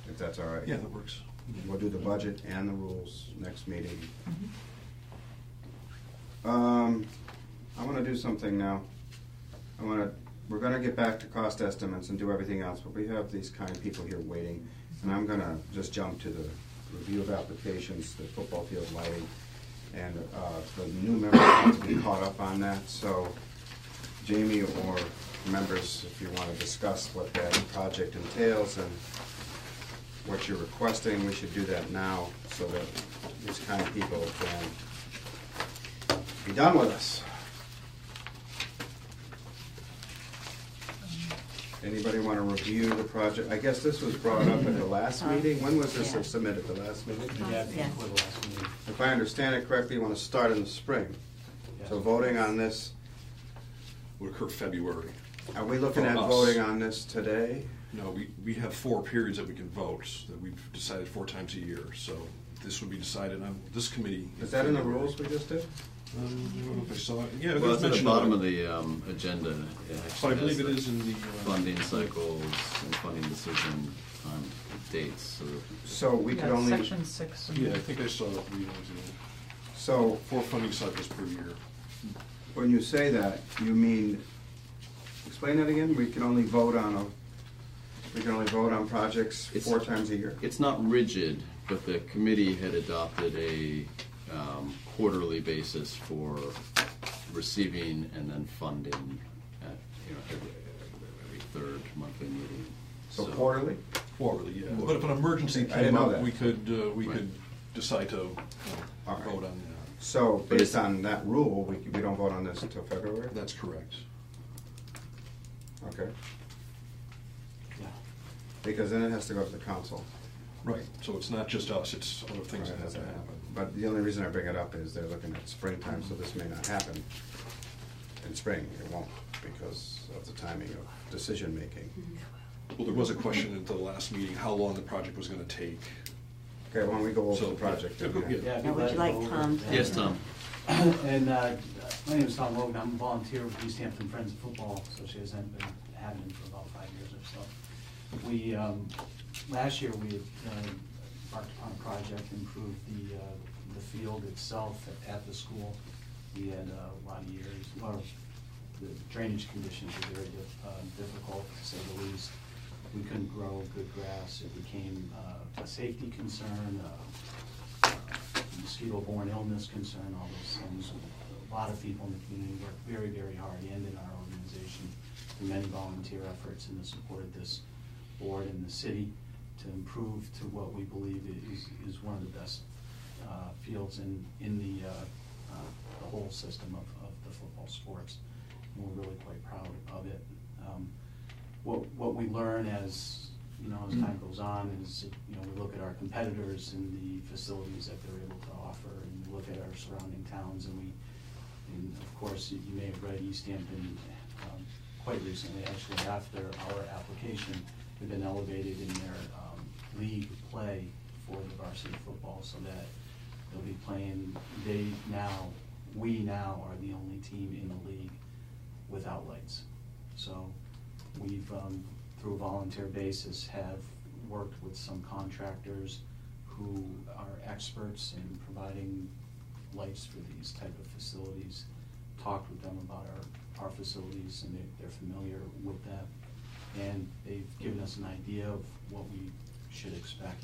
if that's all right. Yeah, that works. We'll do the budget and the rules next meeting. Mm-hmm. I want to do something now. We're going to get back to cost estimates and do everything else, but we have these kind people here waiting, and I'm going to just jump to the review of applications, the football field lighting, and the new members have to be caught up on that. So Jamie or members, if you want to discuss what that project entails and what you're requesting, we should do that now so that these kind of people can be done with us. Anybody want to review the project? I guess this was brought up at the last meeting. When was this Yeah. submitted, the last meeting? Yeah, Yeah. before the last meeting. If I understand it correctly, you want to start in the spring. So Yes. voting on this, Would occur February. are we looking at For us. voting on this today? No, we have 4 periods that we can vote, that we've decided 4 times a year, so this would be decided on this committee. Is that in the rules we just did? I don't know if I saw it. Yeah, Well, there's it's at the mention bottom of of it. the agenda. It But actually I believe has it the is in the. funding cycles and funding decision dates. So we could Yeah, only, Section 6. Yeah, I think I saw it. so 4 funding cycles per year. when you say that, you mean, explain that again? We can only vote on projects It's- 4 times a year? It's not rigid, but the committee had adopted a quarterly basis for receiving and then funding at, every third monthly meeting. So quarterly? Quarterly, yeah. But if an emergency I didn't came know up, that. we could Right. decide to All right. vote on that. So But based it's- on that rule, we don't vote on this until February? That's correct. Okay, Yeah. because then it has to go to the council. Right, so it's not just us, it's other things that have to happen. But the only reason I bring it up is they're looking at springtime, so this may not happen in spring. It won't because of the timing of decision-making. Well, there was a question at the last meeting, how long the project was gonna take. Okay, why don't we go over So, the project? then? yeah. Yeah, I'd be Now, would glad you to like go over Tom it. to- Yes, Tom. And my name is Tom Logan. I'm a volunteer with Easthampton Friends of Football Association. I've been having it for about 5 years or so. We, last year, we had embarked upon a project to improve the field itself at the school. We had a lot of the drainage conditions were very difficult, to say the least. We couldn't grow good grass. It became a safety concern, mosquito-borne illness concern, all those things. A lot of people in the community worked very, very hard, and in our organization, through many volunteer efforts in the support of this board and the city to improve to what we believe is one of the best fields in the whole system of the football sports. And we're really quite proud of it. What we learn as time goes on is, we look at our competitors and the facilities that they're able to offer, and we look at our surrounding towns, and of course, you may have read Easthampton quite recently, actually, after our application, we've been elevated in their league play for the varsity football, so that they'll be playing, we now are the only team in the league without lights. So we've, through a volunteer basis, have worked with some contractors who are experts in providing lights for these type of facilities, talked with them about our facilities, and they're familiar with that. And they've given us an idea of what we should expect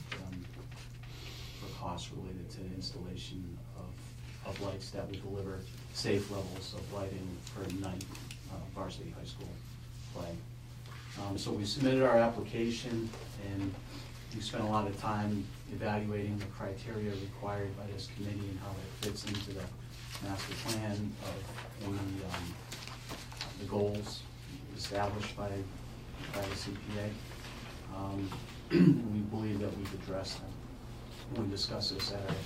for costs related to the installation of lights that will deliver safe levels of lighting for night varsity high school play. So we submitted our application, and we spent a lot of time evaluating the criteria required by this committee and how it fits into the master plan of the goals established by the CPA. We believe that we've addressed them. We discussed this at our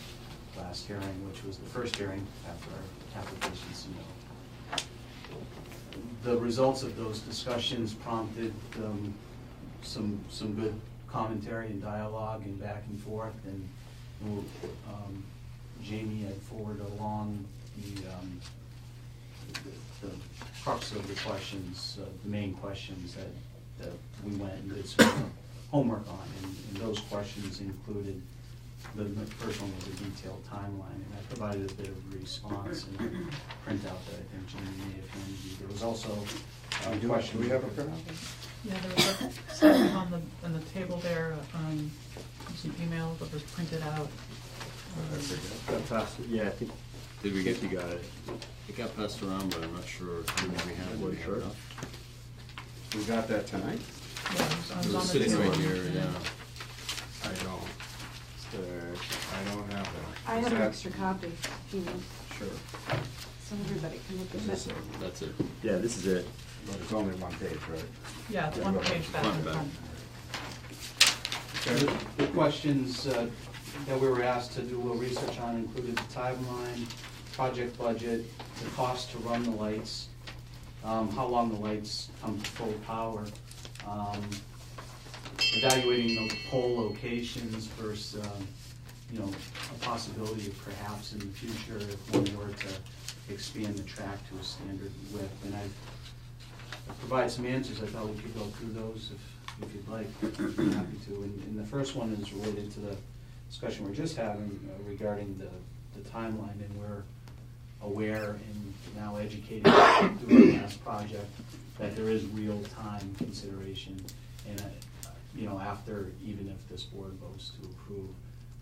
last hearing, which was the first hearing after our application submittal. The results of those discussions prompted some good commentary and dialogue and back and forth, and Jamie had forwarded along the crux of the questions, the main questions that we went and did some homework on, and those questions included, the first one was a detailed timeline, and I provided a bit of a response and a printout that I think Jamie may have handed you. There was also a question. Do we have a printout? Yeah, there was something on the table there, some email that was printed out. That's it. Fantastic, yeah, I think Did we get? You got it. It got passed around, but I'm not sure how many we had. Did we have enough? We got that tonight? Yeah, it was It on was the sitting table. right here, yeah. I don't. I don't have that. I have Is an that- extra copy, if you need, Sure. so everybody can look at it. That's it. Yeah, this is it. But it's only one page, right? Yeah, it's one page back Front and and back. front. The questions that we were asked to do a little research on included the timeline, project budget, the cost to run the lights, how long the lights come to full power, evaluating those pole locations versus, a possibility of perhaps in the future if one were to expand the track to a standard width. And I've provided some answers. I thought we could go through those if you'd like. I'd be happy to. And the first one is related to the discussion we're just having regarding the timeline, and we're aware and now educated through the last project that there is real-time consideration. And, after, even if this board votes to approve,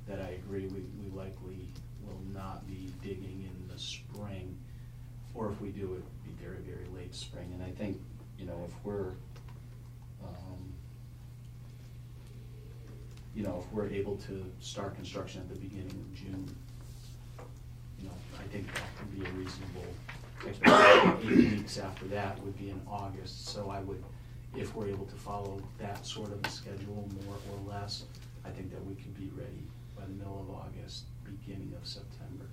that I agree, we likely will not be digging in the spring, or if we do, it would be very, very late spring. And I think, if we're able to start construction at the beginning of June, I think that could be a reasonable expectation. 8 weeks after that would be in August, so I would, if we're able to follow that sort of a schedule, more or less, I think that we could be ready by the middle of August, beginning of September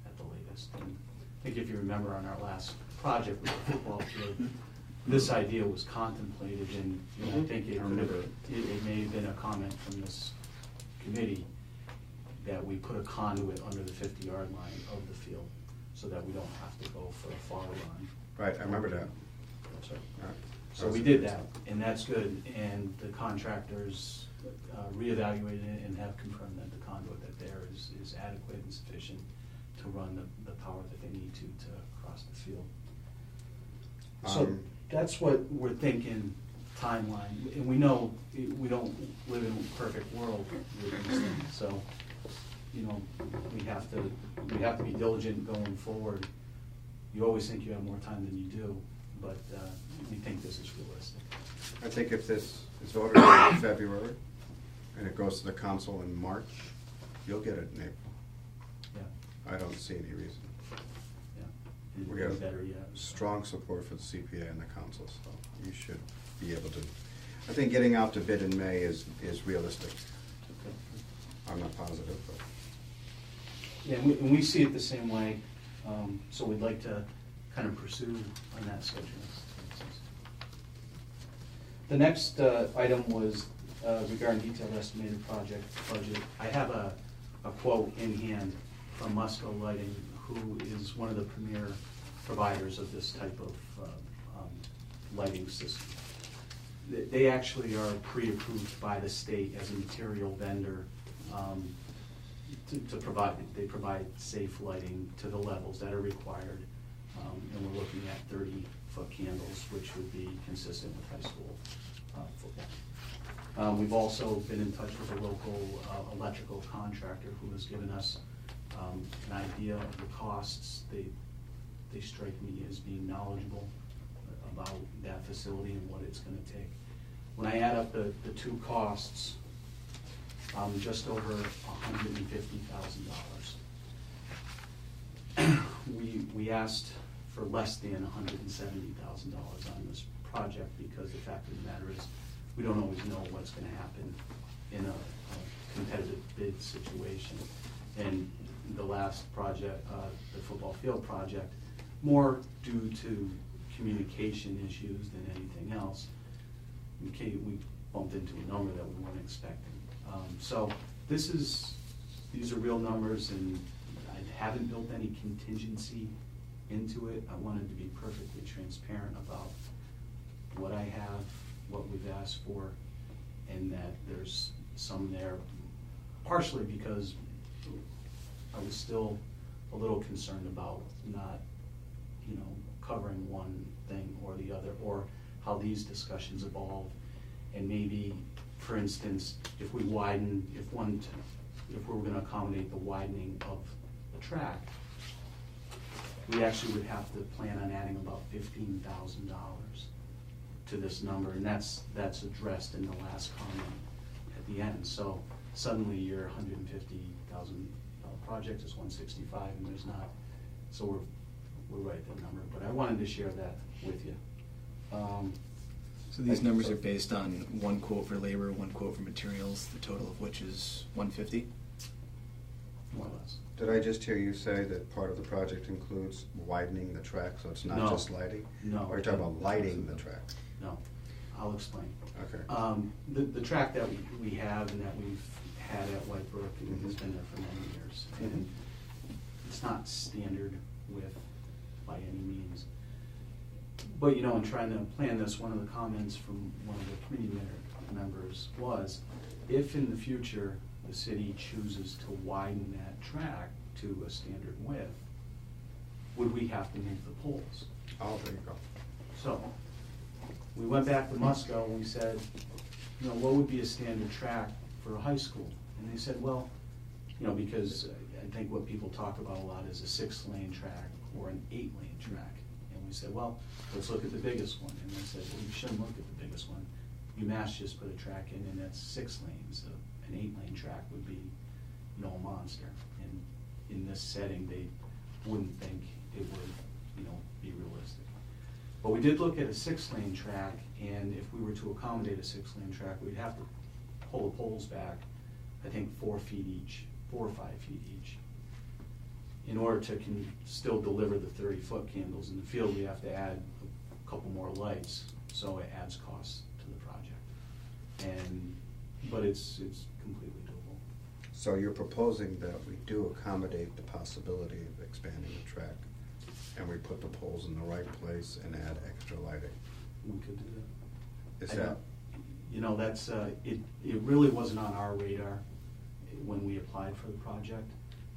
at the latest. And I think if you remember on our last project with the football field, this idea was contemplated, and I think it may have been a comment from this committee that we put a conduit under the 50-yard line of the field so that we don't have to go for a far run. Right, I remember that. So, Right. so we did that, and that's good, and the contractors reevaluated it and have confirmed that the conduit that there is adequate and sufficient to run the power that they need to cross the field. So that's what we're thinking timeline, and we know we don't live in a perfect world with these things, so we have to be diligent going forward. You always think you have more time than you do, but we think this is realistic. I think if this is voted on in February and it goes to the council in March, you'll get it in April. Yeah, I don't see any reason. yeah. And We have better yet. strong support for the CPA and the council, so you should be able to. I think getting out to bid in May is realistic. Okay. I'm not positive, but. Yeah, and we see it the same way, so we'd like to kind of pursue on that schedule. The next item was regarding detailed estimated project budget. I have a quote in hand from Musco Lighting, who is one of the premier providers of this type of lighting system. They actually are pre-approved by the state as a material vendor to provide. They provide safe lighting to the levels that are required, and we're looking at 30-foot candles, which would be consistent with high school football. We've also been in touch with a local electrical contractor who has given us an idea of the costs. They strike me as being knowledgeable about that facility and what it's going to take. When I add up the two costs, just over $150,000. We asked for less than $170,000 on this project because the fact of the matter is we don't always know what's going to happen in a competitive bid situation. And the last project, the football field project, more due to communication issues than anything else, we bumped into a number that we weren't expecting. So these are real numbers, and I haven't built any contingency into it. I wanted to be perfectly transparent about what I have, what we've asked for, and that there's some there, partially because I was still a little concerned about not, covering one thing or the other, or how these discussions evolve. And maybe, for instance, if we widen, if we were going to accommodate the widening of the track, we actually would have to plan on adding about $15,000 to this number, and that's addressed in the last comment at the end. So suddenly your $150,000 project is 165, and there's not. So we're right at that number. But I wanted to share that with you. So these numbers are based on one quote for labor, one quote for materials, the total of which is 150? More or less. Did I just hear you say that part of the project includes widening the track, so it's not No. just lighting? No. Or you're talking about lighting the track? No, I'll explain. Okay. The track that we have and that we've had at White Brook has been there for many years. And it's not standard width by any means. But, you know, in trying to plan this, one of the comments from one of the committee members was, if in the future the city chooses to widen that track to a standard width, would we have to move the poles? Oh, there you go. So, we went back to Musco and we said, you know, what would be a standard track for a high school? And they said, well, you know, because I think what people talk about a lot is a 6-lane track or an 8-lane track. And we said, well, let's look at the biggest one. And they said, well, you shouldn't look at the biggest one. UMass just put a track in, and that's 6 lanes. An 8-lane track would be, you know, a monster. And in this setting, they wouldn't think it would, you know, be realistic. But we did look at a 6-lane track, and if we were to accommodate a 6-lane track, we'd have to pull the poles back, I think 4 feet each, 4 or 5 feet each. In order to still deliver the 30-foot candles in the field, we have to add a couple more lights, so it adds costs to the project. But it's completely doable. So you're proposing that we do accommodate the possibility of expanding the track, and we put the poles in the right place and add extra lighting? We could do that. Is that? You know, that's, it really wasn't on our radar when we applied for the project,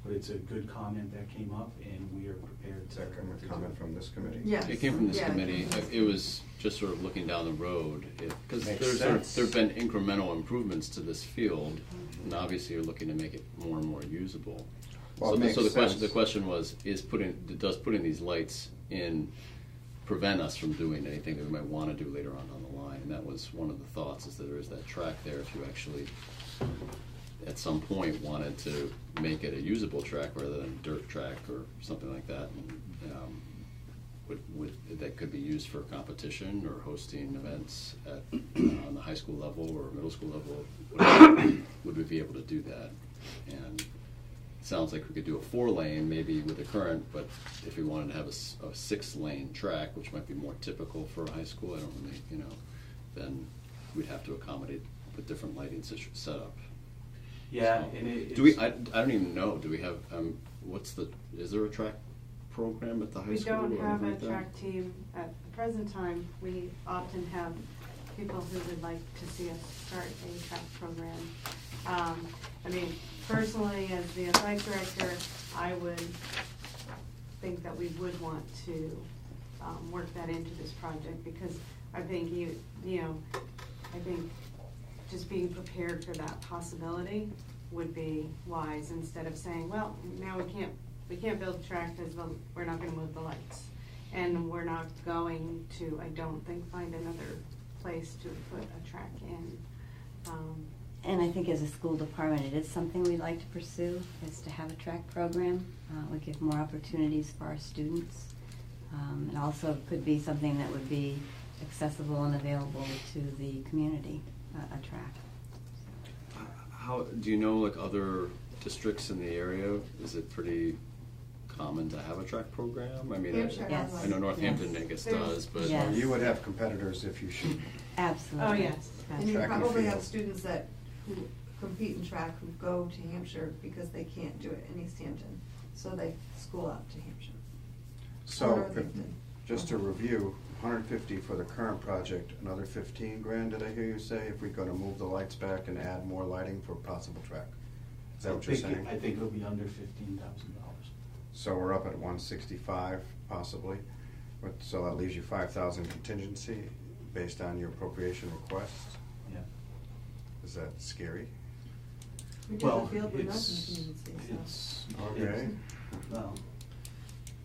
but it's a good comment that came up, and we are prepared to. Is that a comment from this committee? Yes. It came from this Yeah. committee. It was just sort of looking down the road, because Makes there've sense. been incremental improvements to this field, and obviously you're looking to make it more and more usable. Well, it So makes sense. the question was, does putting these lights in prevent us from doing anything that we might want to do later on the line? And that was one of the thoughts, is that there is that track there if you actually at some point wanted to make it a usable track rather than a dirt track or something like that. That could be used for competition or hosting events at on the high school level or middle school level. Would we be able to do that? And it sounds like we could do a 4-lane maybe with the current, but if we wanted to have a 6-lane track, which might be more typical for a high school, I don't really, you know, then we'd have to accommodate with different lighting setup. Yeah, So, and it's. do we? I don't even know. Do we have? Is there a track program at the high We school? don't or have a anything like track team at the present time. We often have people who would like to see us start a track program. I mean, personally, as the athletic director, I would think that we would want to work that into this project, because I think I think just being prepared for that possibility would be wise, instead of saying, well, now we can't build a track because we're not going to move the lights, and we're not going to, I don't think, find another place to put a track in. And I think as a school department, it is something we'd like to pursue, is to have a track program. We give more opportunities for our students. And also could be something that would be accessible and available to the community, a track. How do you know, like, other districts in the area? Is it pretty common to have a track program? I mean, Hampshire has I know one. Northampton, Yes. I guess, does, but Yes. Well, you would have competitors if you should. Absolutely. Oh, yes. And you Track and probably have field. students that who compete in track who go to Hampshire because they can't do it in Easthampton, so they school out to Hampshire. Or So, Northampton. just to review, 150 for the current project, another 15 grand, did I hear you say, if we're gonna move the lights back and add more lighting for possible track? Is that what you're saying? I think it'll be under $15,000. So we're up at 165 possibly, so that leaves you 5,000 contingency based on your appropriation requests. Yeah. Is that scary? We did Well, the field with it's, nothing community, so. it's. Okay. Well,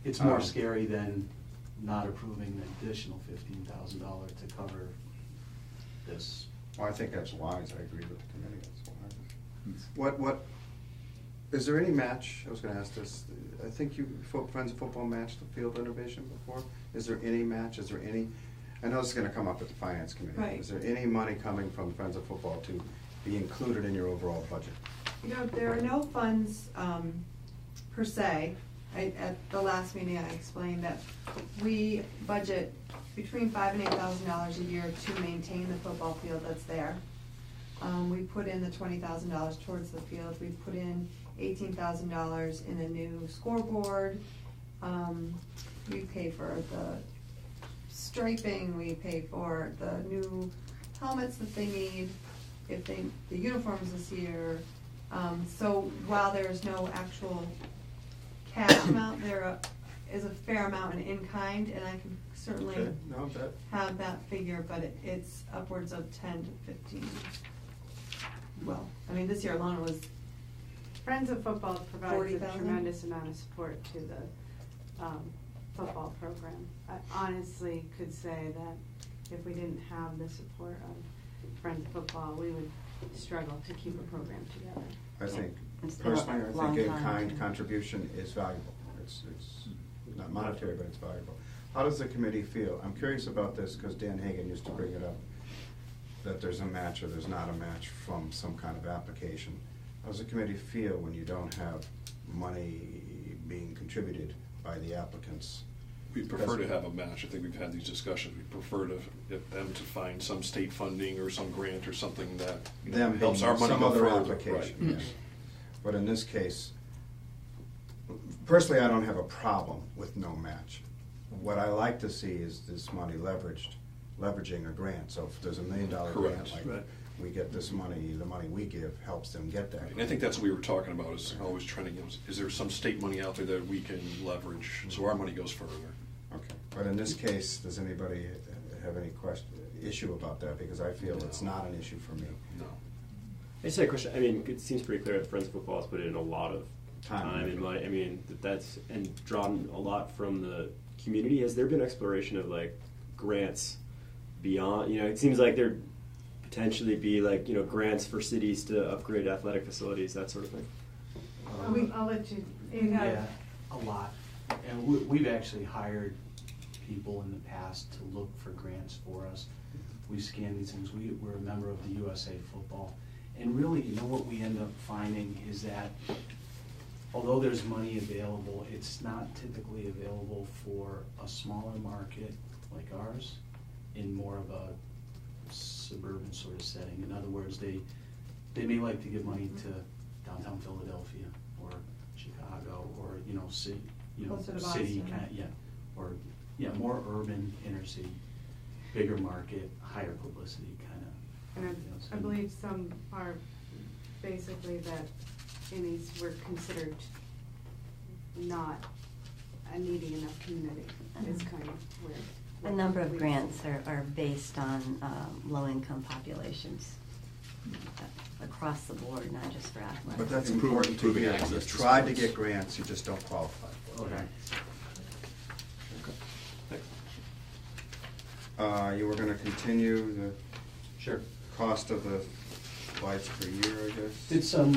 it's more scary than not approving an additional $15,000 to cover this. Well, I think that's wise, I agree with the committee, that's wise. What, is there any match, I was gonna ask this, I think you, Friends of Football matched the field renovation before. Is there any match, is there any, I know this is gonna come up at the Finance Committee. Right. Is there any money coming from Friends of Football to be included in your overall budget? You know, there are no funds, per se. At the last meeting, I explained that we budget between $5,000 and $8,000 a year to maintain the football field that's there. We put in the $20,000 towards the field. We put in $18,000 in a new scoreboard. We pay for the striping. We pay for the new helmets that they need, if they, the uniforms this year. So while there's no actual cash amount, there is a fair amount in kind, and I can certainly Okay, no, that, have that figure, but it's upwards of 10 to 15. Well, I mean, this year alone it was, Friends of Football provides a 40,000? tremendous amount of support to the football program. I honestly could say that if we didn't have the support of Friends of Football, we would struggle to keep a program together. I think, It's been a personally, I long think time. in-kind contribution is valuable. It's not monetary, but it's valuable. How does the committee feel? I'm curious about this, because Dan Hagan used to bring it up, that there's a match or there's not a match from some kind of application. How does the committee feel when you don't have money being contributed by the applicants? We prefer to have a match. I think we've had these discussions. We prefer them to find some state funding or some grant or something that, you know, Them helps being our money some go other further. application, Right. yes. But in this case, personally, I don't have a problem with no match. What I like to see is this money leveraging a grant. So if there's $1 million grant, Correct. like Right. we get this money, the money we give helps them get that. And I think that's what we were talking about, is always trying to get, is there some state money out there that we can leverage so our money goes further? Okay, but in this case, does anybody have any issue about that? Because I feel it's not an issue for me. No. I just had a question. I mean, it seems pretty clear that Friends of Football has put in a lot of time and money. I mean, that's and drawn a lot from the community. Has there been exploration of like grants beyond? You know, it seems like there potentially be like, you know, grants for cities to upgrade athletic facilities, that sort of thing. I'll let you, Yeah, a lot. And we've actually hired people in the past to look for grants for us. We scan these things. We're a member of the USA Football. And really, you know, what we end up finding is that although there's money available, it's not typically available for a smaller market like ours in more of a suburban sort of setting. In other words, they may like to give money to downtown Philadelphia or Chicago or, you know, city, Closer to city Boston. kind of, or more urban, inner city, bigger market, higher publicity kind of. and I believe some are basically that Innies were considered not a needy enough community, is kind of where. A number of grants are based on low-income populations across the board, not just for athletics. But that's Improving- important to improving hear. access You've to tried to sports. get grants, you just don't qualify for it. Okay. You were gonna continue the Sure. cost of the lights per year, I guess? Did some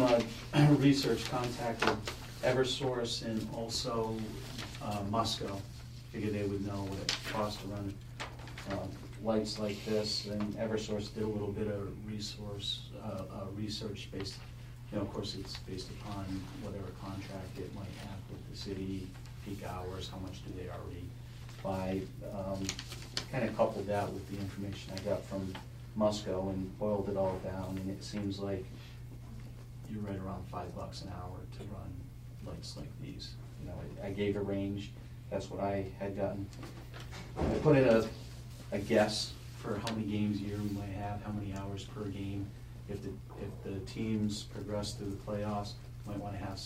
research, contacted Eversource and also Musco. Figured they would know what it costs to run lights like this. And Eversource did a little bit of research based, you know, of course, it's based upon whatever contract it might have with the city, peak hours, how much do they already buy. Kind of coupled that with the information I got from Musco and boiled it all down, and it seems like you're right around $5 an hour to run lights like these. You know, I gave a range, that's what I had gotten. I put in a guess for how many games a year we might have, how many hours per game. If the teams progress through the playoffs, might want to have,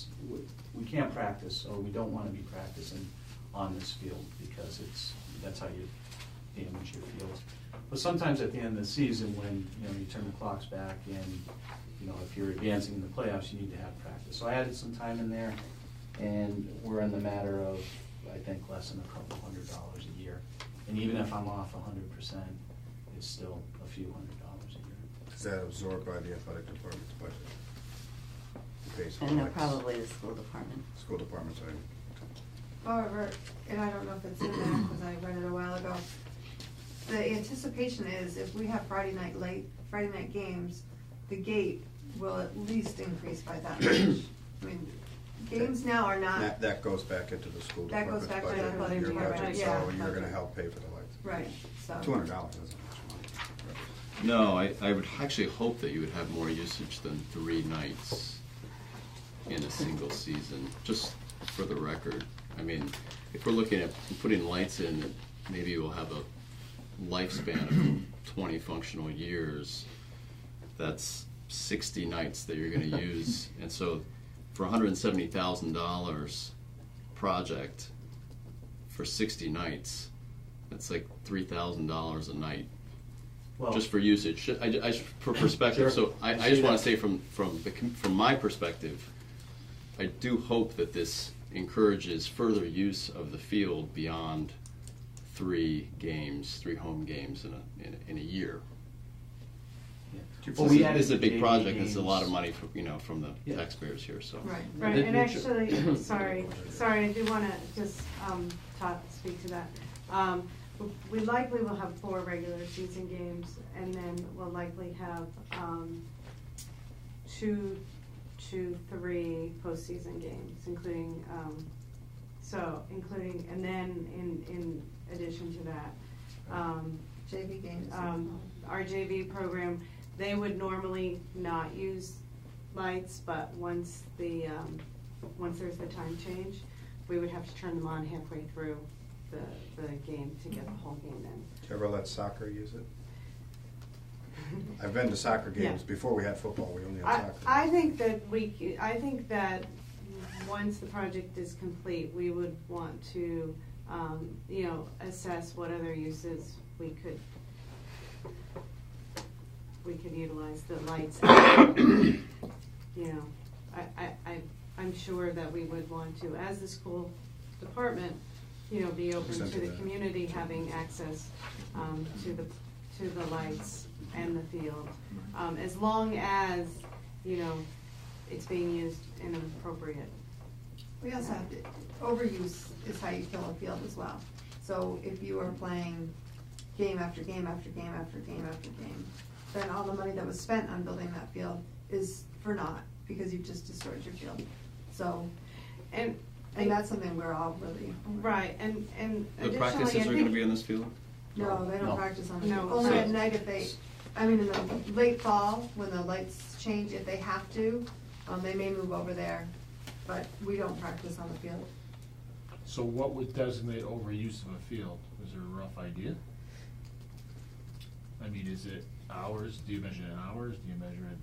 we can't practice, or we don't want to be practicing on this field, because that's how you damage your fields. But sometimes at the end of the season, when, you know, you turn the clocks back and, you know, if you're advancing in the playoffs, you need to have practice. So I added some time in there, and we're in the matter of I think, less than a couple $100 a year. And even if I'm off 100%, it's still a few $100 a year. Is that absorbed by the athletic department's budget? Based on And no, like probably the school department. School department's, However, and I don't know if it's in there, because I read it a while ago, the anticipation is if we have Friday night games, the gate will at least increase by that much. I mean, games now are not. that goes back into the school That goes department's back to the budget, athletic your department, budget, yeah. so you're gonna help pay for the lights. Right, so. $200 isn't much money. No, I would actually hope that you would have more usage than 3 nights in a single season, just for the record. I mean, if we're looking at putting lights in, maybe we'll have a lifespan of 20 functional years. That's 60 nights that you're going to use. And so for $170,000 project for 60 nights, that's like $3,000 a night. Well, Just for usage, for perspective. Sure. So I just want to say from my perspective, I do hope that this encourages further use of the field beyond 3 home games in a year. yeah. Well, we this added is a big JV project. It's a games. lot of money from the Yeah. taxpayers here. So Right. Right, and actually, sorry, I do want to just speak to that. We likely will have 4 regular season games, and then we'll likely have 2 to 3 postseason games, including, and then in addition to that, JV games. our JV program, they would normally not use lights, but once there's the time change, we would have to turn them on halfway through the game to get the whole game in. Do you ever let soccer use it? I've been to soccer games. Yeah. Before we had football, we only had soccer. I think that once the project is complete, we would want to, assess what other uses we could utilize the lights. I'm sure that we would want to, as the school department, be open Listen to to the that. community having access to the lights and the field, as long as it's being used in an appropriate. We also have to, overuse is how you fill a field as well. So if you are playing game after game after game after game after game, then all the money that was spent on building that field is for naught, because you've just destroyed your field. So, and that's something we're all really. Right, and the additionally, practices I are going to think- be in this field. No, they don't No. practice on it. No. Only So- at night if they, in the late fall, when the lights change, if they have to, they may move over there, but we don't practice on the field. So what would designate overuse of a field? Is there a rough idea? I mean, is it hours? Do you measure it in hours? Do you measure it in?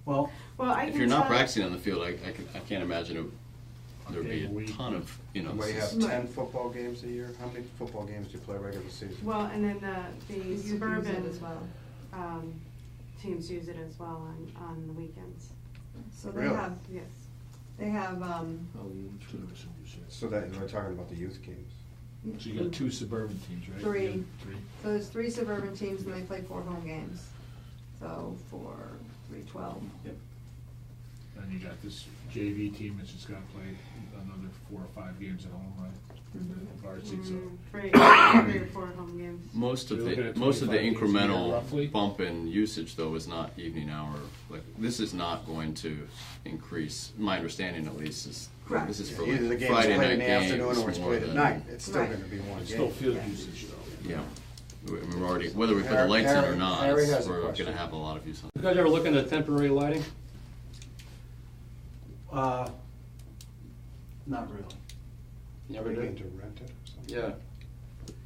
Well, I If can you're not tell- practicing on the field, I can't imagine there would be Okay, we- a ton of Well, you have Right. 10 football games a year. How many football games do you play regular season? Well, and then We the use it suburban as well. Teams use it as well on the weekends. So they Really? have, Yes. they have, So that we're talking about the youth games. So you got 2 suburban teams, right? 3. You got 3. So there's 3 suburban teams and they play 4 home games. So 4, 3, 12. yep. And you got this JV team that's just gotta play another 4 or 5 games at home, right? Varsity, so. 3 or 4 home games. Most of You're looking the at 25 games a year, incremental roughly? bump in usage though is not evening hour. Like this is not going to increase. My understanding at least is Correct. this is for Either the like game's Friday played night in the afternoon games or it's more played at than- night. It's still Right. gonna be one It's game. still field Yeah. usage though. Yeah, we're already whether we put the lights in or not. Harry has a We're question. going to have a lot of use on. You guys ever look into temporary lighting? Not really. Never You did? mean to rent it or something? Yeah.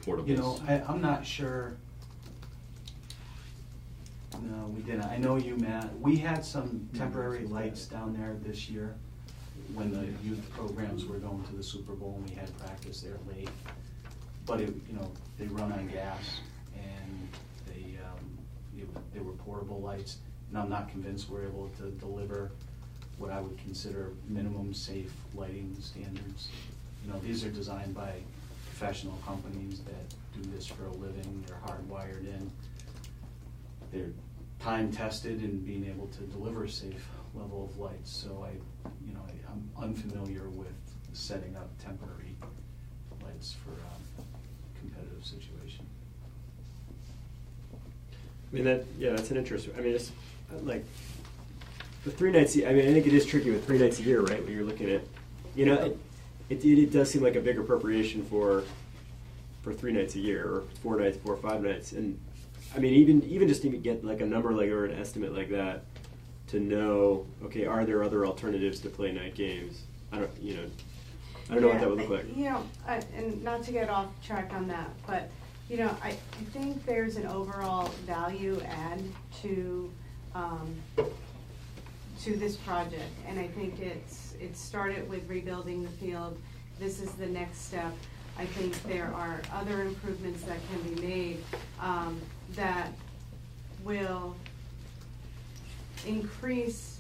Portables. I'm not sure. No, we didn't. I know you, Matt. We had some temporary lights down there this year when the youth programs were going to the Super Bowl and we had practice there late. But they run on gas and they were portable lights. And I'm not convinced we're able to deliver what I would consider minimum safe lighting standards You know, these are designed by professional companies that do this for a living. They're hardwired in. They're time tested in being able to deliver a safe level of lights. So I'm unfamiliar with setting up temporary lights for a competitive situation. I mean, that's an interesting, I mean, it's like, the 3 nights, I mean, I think it is tricky with 3 nights a year, right, when you're looking at, you know, it does seem like a big appropriation for 3 nights a year, or 4 nights, 4 or 5 nights, and, I mean, even just to get like a number like, or an estimate like that, to know, okay, are there other alternatives to play night games? I don't know what that would look like. You know, and not to get off track on that, but, you know, I think there's an overall value add to this project, and I think it started with rebuilding the field. This is the next step. I think there are other improvements that can be made that will increase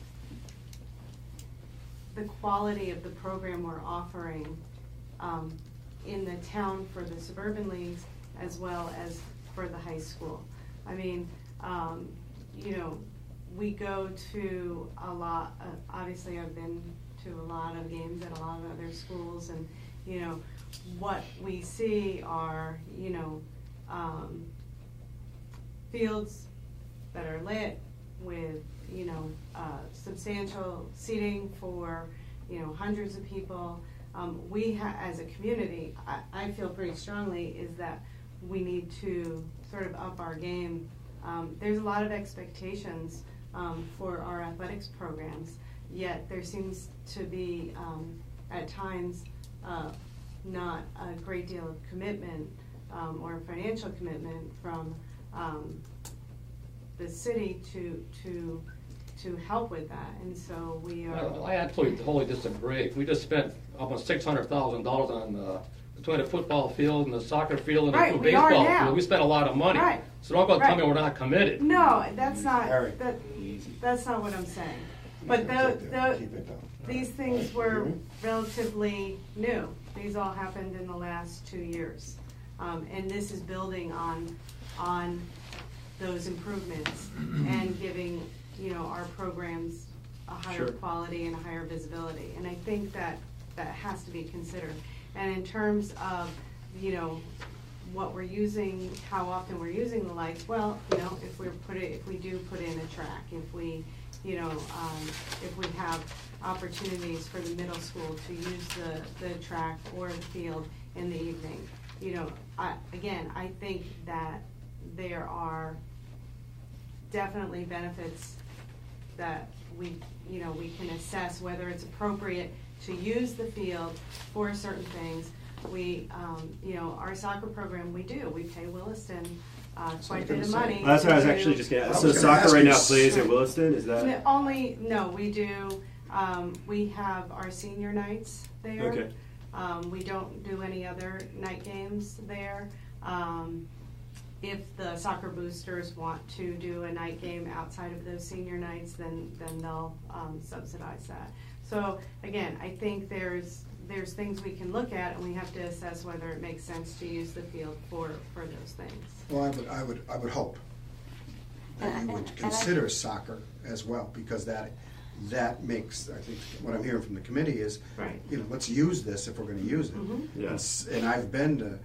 the quality of the program we're offering in the town for the suburban leagues as well as for the high school. I mean, you know, we go to a lot, obviously I've been to a lot of games at a lot of other schools, and, you know, what we see are, you know, fields that are lit with, you know, substantial seating for, you know, hundreds of people. We as a community, I feel pretty strongly, is that we need to sort of up our game. There's a lot of expectations for our athletics programs, yet there seems to be, at times, not a great deal of commitment or financial commitment from the city to help with that, and so we are. I absolutely totally disagree. We just spent almost $600,000 on between the football field and the soccer field and the baseball field. We spent a lot of money. Right. So don't go tell me we're not committed. No, that's not that's not what I'm saying. But these things were relatively new. These all happened in the last 2 years, and this is building on those improvements and giving, you know, our programs a higher quality and a higher visibility. And I think that has to be considered. And in terms of, you know, what we're using, how often we're using the lights, well, you know, if we do put in a track, if we, you know, if we have opportunities for the middle school to use the track or the field in the evening, you know, I think that there are definitely benefits that we can assess whether it's appropriate to use the field for certain things. We, you know, our soccer program, we pay Williston quite a bit of money. That's what I was actually just getting at. So soccer right now plays at Williston, is that? No, we do. We have our senior nights there. Okay. We don't do any other night games there. If the soccer boosters want to do a night game outside of those senior nights, then they'll subsidize that. So again, I think there's things we can look at, and we have to assess whether it makes sense to use the field for those things. Well, I would hope that you would consider soccer as well, because that makes, I think, what I'm hearing from the committee is, you know, let's use this if we're going to use it. Mm-hmm. Yes. And I've been to,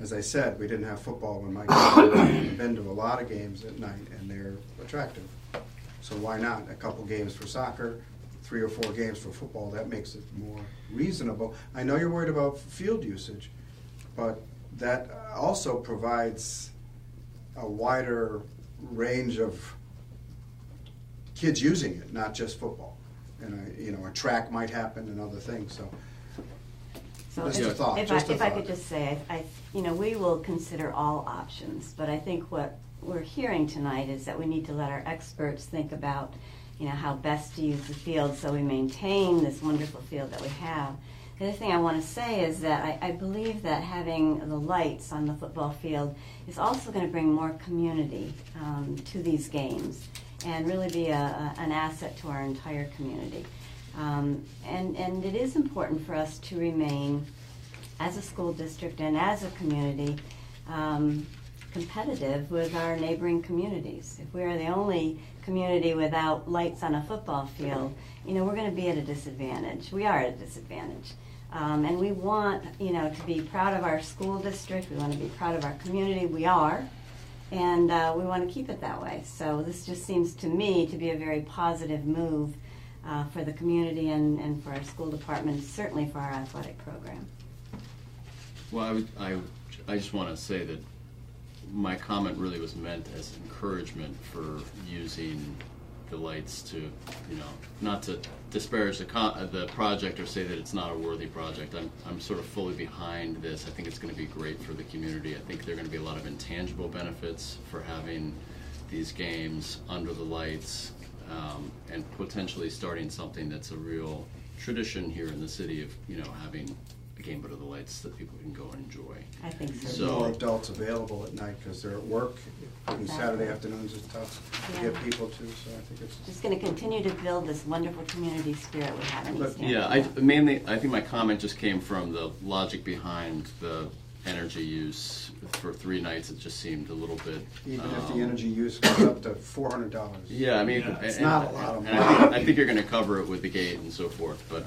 as I said, we didn't have football when my kids were young. I've been to a lot of games at night, and they're attractive. So why not? A couple games for soccer, 3 or 4 games for football, that makes it more reasonable. I know you're worried about field usage, but that also provides a wider range of kids using it, not just football. And you know, a track might happen and other things. So just a thought. If I could just say, you know, we will consider all options, but I think what we're hearing tonight is that we need to let our experts think about, you know, how best to use the field so we maintain this wonderful field that we have. The other thing I want to say is that I believe that having the lights on the football field is also going to bring more community to these games and really be an asset to our entire community. And it is important for us to remain as a school district and as a community, competitive with our neighboring communities. If we are the only community without lights on a football field, we're going to be at a disadvantage. We are at a disadvantage. And we want, to be proud of our school district. We want to be proud of our community. We are. And we want to keep it that way. So this just seems to me to be a very positive move for the community and for our school department, certainly for our athletic program. Well, I just want to say that my comment really was meant as encouragement for using the lights to, not to disparage the project or say that it's not a worthy project. I'm sort of fully behind this. I think it's going to be great for the community. I think there are going to be a lot of intangible benefits for having these games under the lights, and potentially starting something that's a real tradition here in the city of, having a game under the lights that people can go and enjoy. I think so. There's more adults available at night because they're at work. And Saturday afternoons is tough to get people to, so I think it's just going to continue to build this wonderful community spirit we have in Easthampton. Yeah, I think my comment just came from the logic behind the energy use for 3 nights. It just seemed a little bit. Even if the energy use goes up to $400. Yeah, I mean, it's not a lot of money. I think you're going to cover it with the gate and so forth, but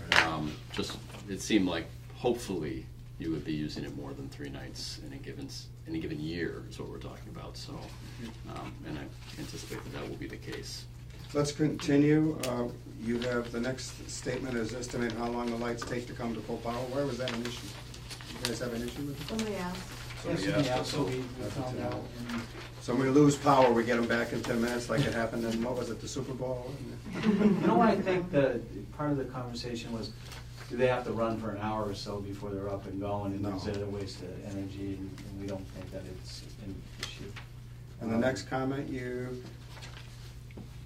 just it seemed like hopefully you would be using it more than 3 nights in any given year is what we're talking about. So, and I anticipate that will be the case. Let's continue. You have the next statement is estimate how long the lights take to come to full power. Why was that an issue? You guys have an issue with it? Somebody asked. We found out. So when we lose power, we get them back in 10 minutes like it happened in, what was it, the Super Bowl? I think that part of the conversation was, do they have to run for an hour or so before they're up and going, and is it a waste of energy? And we don't think that it's an issue. And the next comment,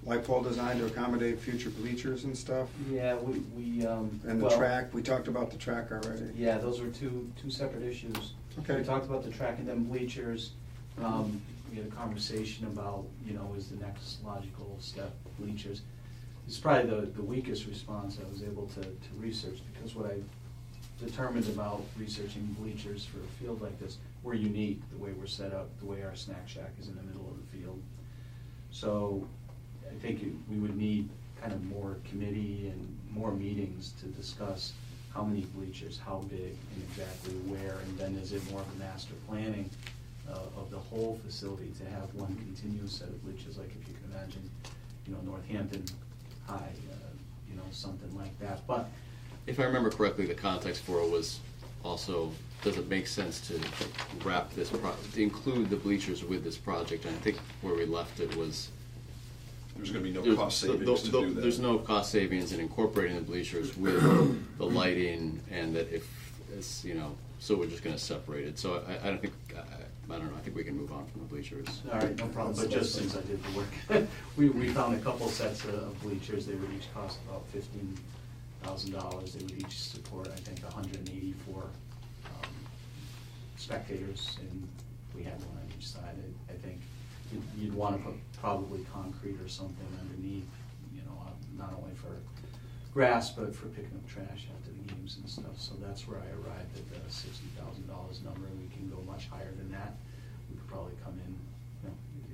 light pole designed to accommodate future bleachers and stuff? Yeah, we And the track, we talked about the track already. Yeah, those were two separate issues. Okay. We talked about the track and then bleachers. We had a conversation about, is the next logical step bleachers. It's probably the weakest response I was able to research, because what I determined about researching bleachers for a field like this, we're unique the way we're set up, the way our snack shack is in the middle of the field. So I think we would need kind of more committee and more meetings to discuss how many bleachers, how big, and exactly where, and then is it more of a master planning of the whole facility to have one continuous set of bleachers, like if you can imagine, Northampton High, something like that. But if I remember correctly, the context for it was also, does it make sense to wrap this, to include the bleachers with this project? And I think where we left it was, there's going to be no cost savings to do that. There's no cost savings in incorporating the bleachers with the lighting, and that if it's, so we're just going to separate it. So I don't know, I think we can move on from the bleachers. All right, no problem, but just since I did the work, we found a couple sets of bleachers. They would each cost about $15,000. They would each support, I think, 184 spectators, and we had one on each side. I think you'd want to put probably concrete or something underneath, not only for grass, but for picking up trash after the games and stuff. So that's where I arrived at the $60,000 number. We can go much higher than that. We could probably come in,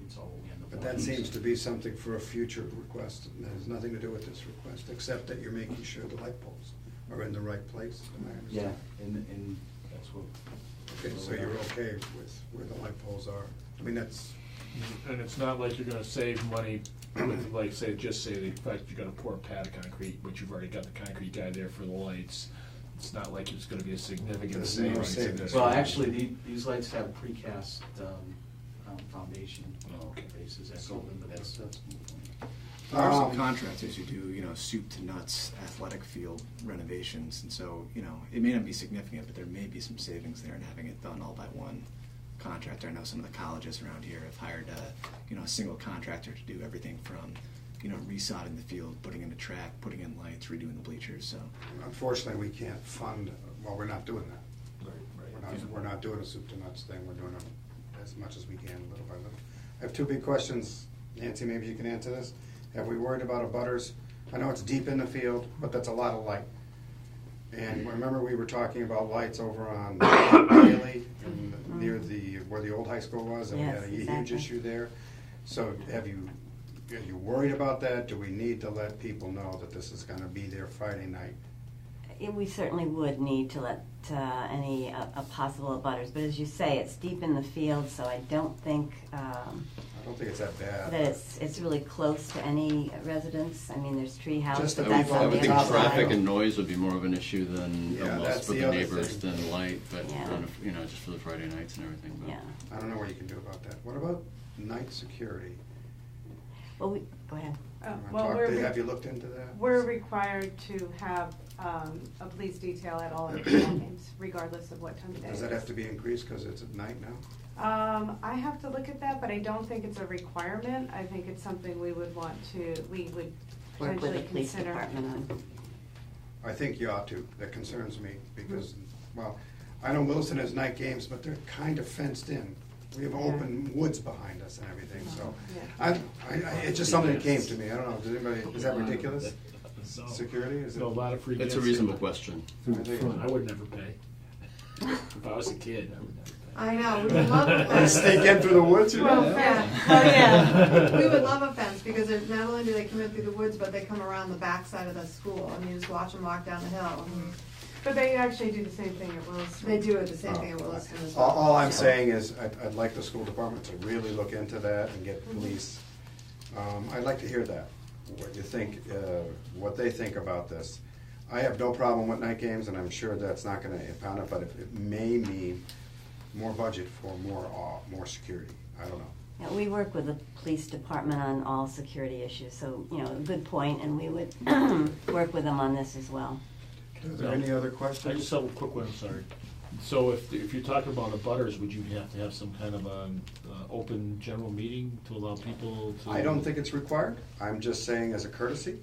it's all we end up. But that seems to be something for a future request. It has nothing to do with this request, except that you're making sure the light poles are in the right place. Am I understanding? Yeah, and that's what. Okay, so you're okay with where the light poles are. I mean, that's. And it's not like you're gonna save money with, like, just say the fact you're gonna pour a pad of concrete, but you've already got the concrete guy there for the lights. It's not like it's gonna be a significant savings. Well, actually, these lights have precast foundation bases. That's something, but that's There are some contractors who do, soup to nuts athletic field renovations, and so, it may not be significant, but there may be some savings there in having it done all by one contractor. I know some of the colleges around here have hired a single contractor to do everything from resodding the field, putting in the track, putting in lights, redoing the bleachers. So unfortunately, we can't fund. Well, we're not doing that. Right. We're not doing a soup to nuts thing. We're doing it as much as we can, little by little. I have 2 big questions, Nancy. Maybe you can answer this. Have we worried about abutters? I know it's deep in the field, but that's a lot of light. And remember we were talking about lights over on Bailey, near where the old high school was, and Yes, we had a huge exactly. issue there. So are you worried about that? Do we need to let people know that this is gonna be there Friday night? We certainly would need to let any possible abutters, but as you say, it's deep in the field, so I don't think I don't think it's that bad. that it's really close to any residents. I mean, there's tree house, Just but the that's people I on would the think other top of the traffic side. and noise would be more of an issue than Yeah, almost that's for the the other neighbors thing. than light, but Yeah. just for the Friday nights and everything. But. Yeah. I don't know what you can do about that. What about night security? Well, go ahead. Have you looked into that? We're required to have a police detail at all our football games, regardless of what time of day. Does that have to be increased because it's at night now? I have to look at that, but I don't think it's a requirement. I think it's something we would Work with the potentially police consider. department on. I think you ought to. That concerns me because, well, I know Wilson has night games, but they're kind of fenced in. We have open woods behind us and everything, so. It's just something that came to me. I don't know, does anybody, is that ridiculous? Security, is it? No, a lot of free. It's a games. reasonable question. I would never pay. If I was a kid, I would never pay. I know, we would love a fence. Sneak in through the woods? Well, yeah. We would love a fence, because not only do they come in through the woods, but they come around the backside of the school, and you just watch them walk down the hill. But they actually do the same thing at Williston. They do it the same thing at Williston as well. All I'm saying is, I'd like the school department to really look into that and get police. I'd like to hear that, what you think, what they think about this. I have no problem with night games, and I'm sure that's not gonna impound it, but it may mean more budget for more security. I don't know. Yeah, we work with the police department on all security issues, so, a good point, and we would work with them on this as well. Are there any other questions? I just have a quick one, I'm sorry. So if you're talking about abutters, would you have to have some kind of an open general meeting to allow people to? I don't think it's required. I'm just saying as a courtesy.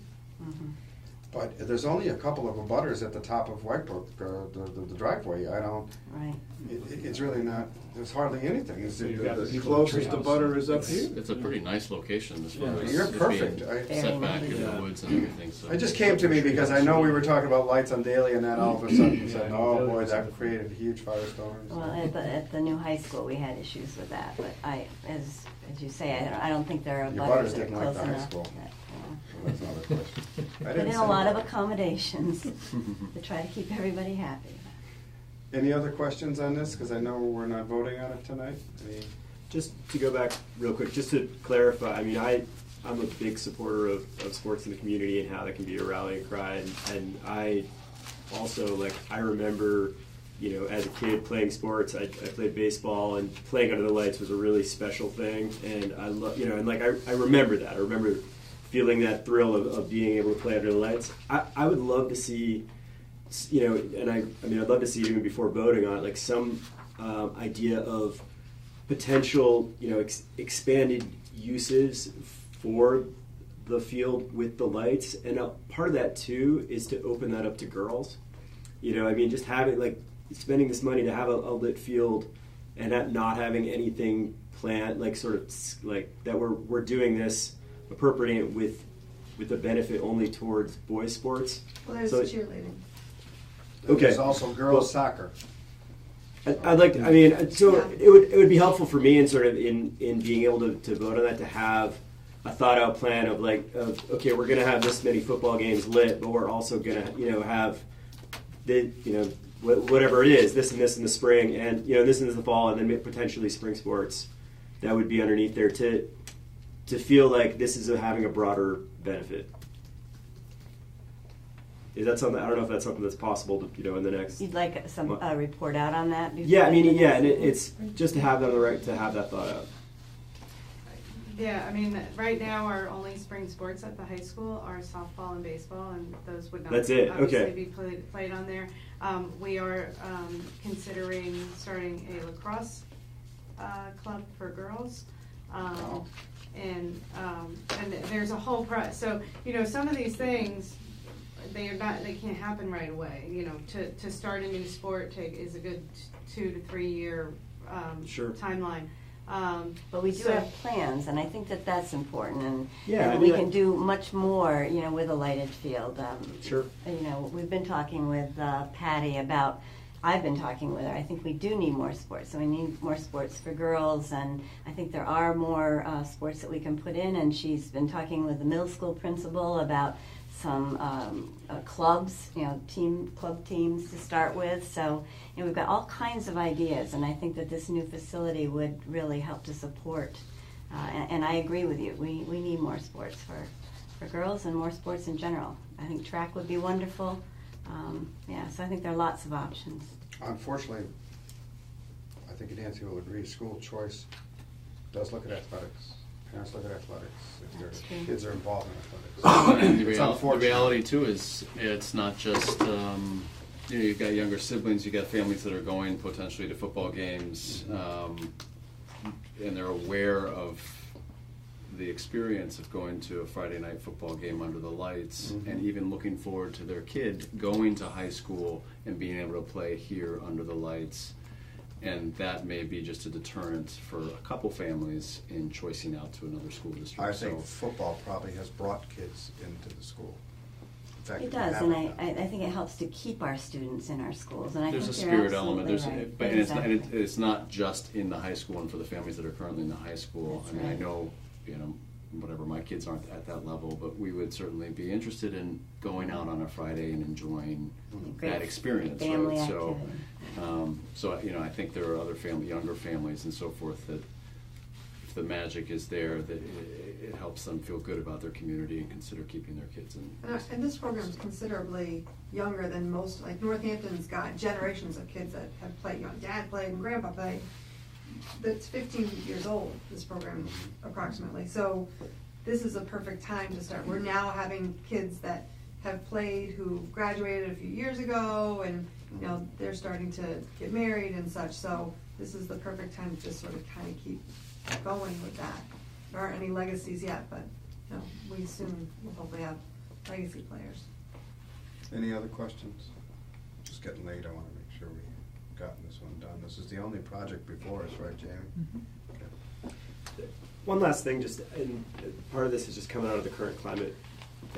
But there's only a couple of abutters at the top of White Brook, the driveway. Right. It's really not, there's hardly anything. So you've got the The people in the closest treehouse. abutter is up here. It's a pretty nice location as far Yeah. as You're it perfect. being set back in Yeah. the woods and everything. So It just came to me because I know we were talking about lights on Daly, and then all of a sudden Yeah, said, I oh know boy, Daly's that a- created huge firestorms. Well, at the new high school, we had issues with that, but as you say, I don't think there are Your abutters butters that are didn't like close the high enough. school. that, Well, that's another question. I Put didn't in say a lot of that. accommodations to try to keep everybody happy. Any other questions on this? Because I know we're not voting on it tonight. Just to go back real quick, just to clarify, I mean, I'm a big supporter of sports in the community and how that can be a rallying cry. And I also, I remember, as a kid playing sports, I played baseball, and playing under the lights was a really special thing. And I love, I remember that. I remember feeling that thrill of being able to play under the lights. I would love to see, and I'd love to see even before voting on it, some idea of potential, expanded uses for the field with the lights. And part of that too is to open that up to girls. Just having spending this money to have a lit field and not having anything planned, that we're doing this, appropriating it with a benefit only towards boys sports. Well, there's So- cheerleading. Okay. There's also girls' soccer. I'd like to, so it would be helpful for me in being able to vote on that, to have a thought out plan of okay, we're gonna have this many football games lit, but we're also gonna, have whatever it is, this and this in the spring, and this in the fall, and then potentially spring sports that would be underneath there to feel like this is having a broader benefit. Is that something? I don't know if that's something that's possible to, in the next. You'd like some report out on that? before Yeah, the next and meeting? it's just to have them the right to have that thought out. Yeah, right now our only spring sports at the high school are softball and baseball, and those would not That's it, obviously okay. be played on there. We are considering starting a lacrosse club for girls. And there's a whole so some of these things they can't happen right away. To start a new sport is a good 2 to 3 year Sure. timeline. But we do So- have plans, and I think that that's important, and, Yeah, and I we mean, can do much more, you know, with a lighted field. Sure. You know, we've been talking with Patty about, I've been talking with her, I think we do need more sports, so we need more sports for girls, and I think there are more sports that we can put in, and she's been talking with the middle school principal about some clubs, you know, club teams to start with. So, you know, we've got all kinds of ideas, and I think that this new facility would really help to support. And I agree with you. We need more sports for girls and more sports in general. I think track would be wonderful. Yeah, so I think there are lots of options. Unfortunately, I think Nancy will agree, school choice does look at athletics. Parents look at athletics. If That's their true. kids are involved in athletics. And It's the unfortunate. reality too is it's not just you know, you've got younger siblings, you've got families that are going potentially to football games, and they're aware of the experience of going to a Friday night football game under the lights, and even looking forward to their kid going to high school and being able to play here under the lights. And that may be just a deterrent for a couple families in choicing out to another school district. I think So- football probably has brought kids into the school. In fact, It if you does, and haven't- I think it helps to keep our students in our schools. And I There's a think you're spirit element. There's, absolutely right. but and it's, Exactly. and it's not just in the high school and for the families that are currently in the high school. That's I mean, I right. know, you know, whatever, my kids aren't at that level, but we would certainly be interested in going out on a Friday and enjoying Great that experience, family right? So, activity. so you know, I think there are other younger families and so forth that if the magic is there, that it helps them feel good about their community and consider keeping their kids in. And this program is considerably younger than most, like Northampton's got generations of kids that have played. You know, Dad played and Grandpa played. That's 15 years old, this program, approximately. So this is a perfect time to start. We're now having kids that have played who graduated a few years ago, and, you know, they're starting to get married and such. So this is the perfect time to just sort of kind of keep going with that. There aren't any legacies yet, but, you know, we soon will hopefully have legacy players. Any other questions? Just getting late, I want to make sure we've gotten this one done. This is the only project before us, right, Jamie? Okay. One last thing, just, and part of this is just coming out of the current climate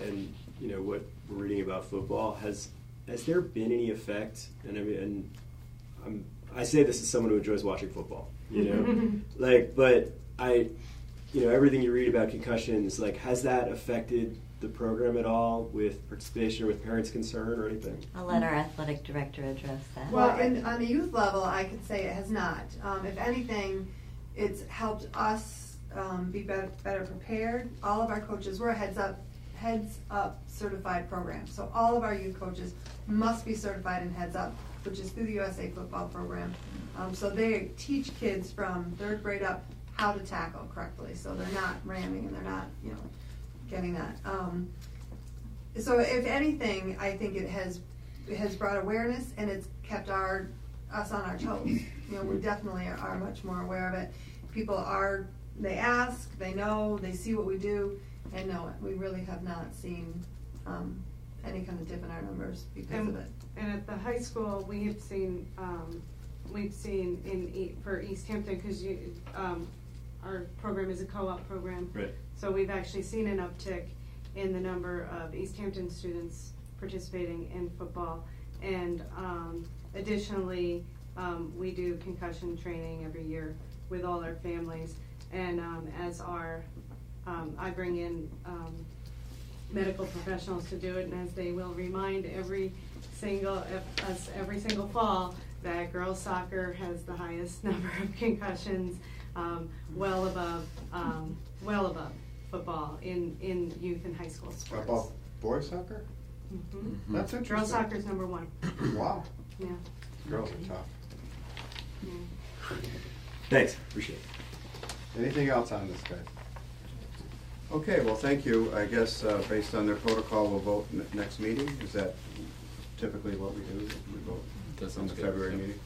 and, you know, what we're reading about football. Has there been any effect? And I mean, and I say this as someone who enjoys watching football, you know, like, but you know, everything you read about concussions, like, has that affected the program at all with participation or with parents' concern or anything? I'll let our athletic director address that. Well, and on the youth level, I could say it has not. If anything, it's helped us be better prepared. All of our coaches, we're a heads up certified program. So all of our youth coaches must be certified in heads up, which is through the USA football program. So they teach kids from 3rd grade up how to tackle correctly. So they're not ramming and they're not, you know, getting that. So if anything, I think it has brought awareness, and it's kept us on our toes. You know, we definitely are much more aware of it. People they ask, they know, they see what we do, and know it. We really have not seen any kind of dip in our numbers because of it. And at the high school, we have seen, for Easthampton, because our program is a co-op program. Right. So we've actually seen an uptick in the number of Easthampton students participating in football. And additionally, we do concussion training every year with all our families. And I bring in medical professionals to do it, and as they will remind every single fall that girls soccer has the highest number of concussions, well above football in youth and high school sports. About boys soccer? Mm-hmm. That's interesting. Girls soccer's number 1. Wow. Yeah. Girls are tough. Yeah. Thanks, appreciate it. Anything else on this, guys? Okay, well, thank you. I guess based on their protocol, we'll vote next meeting. Is that typically what we do? We vote That on sounds the good. February Yep. meeting?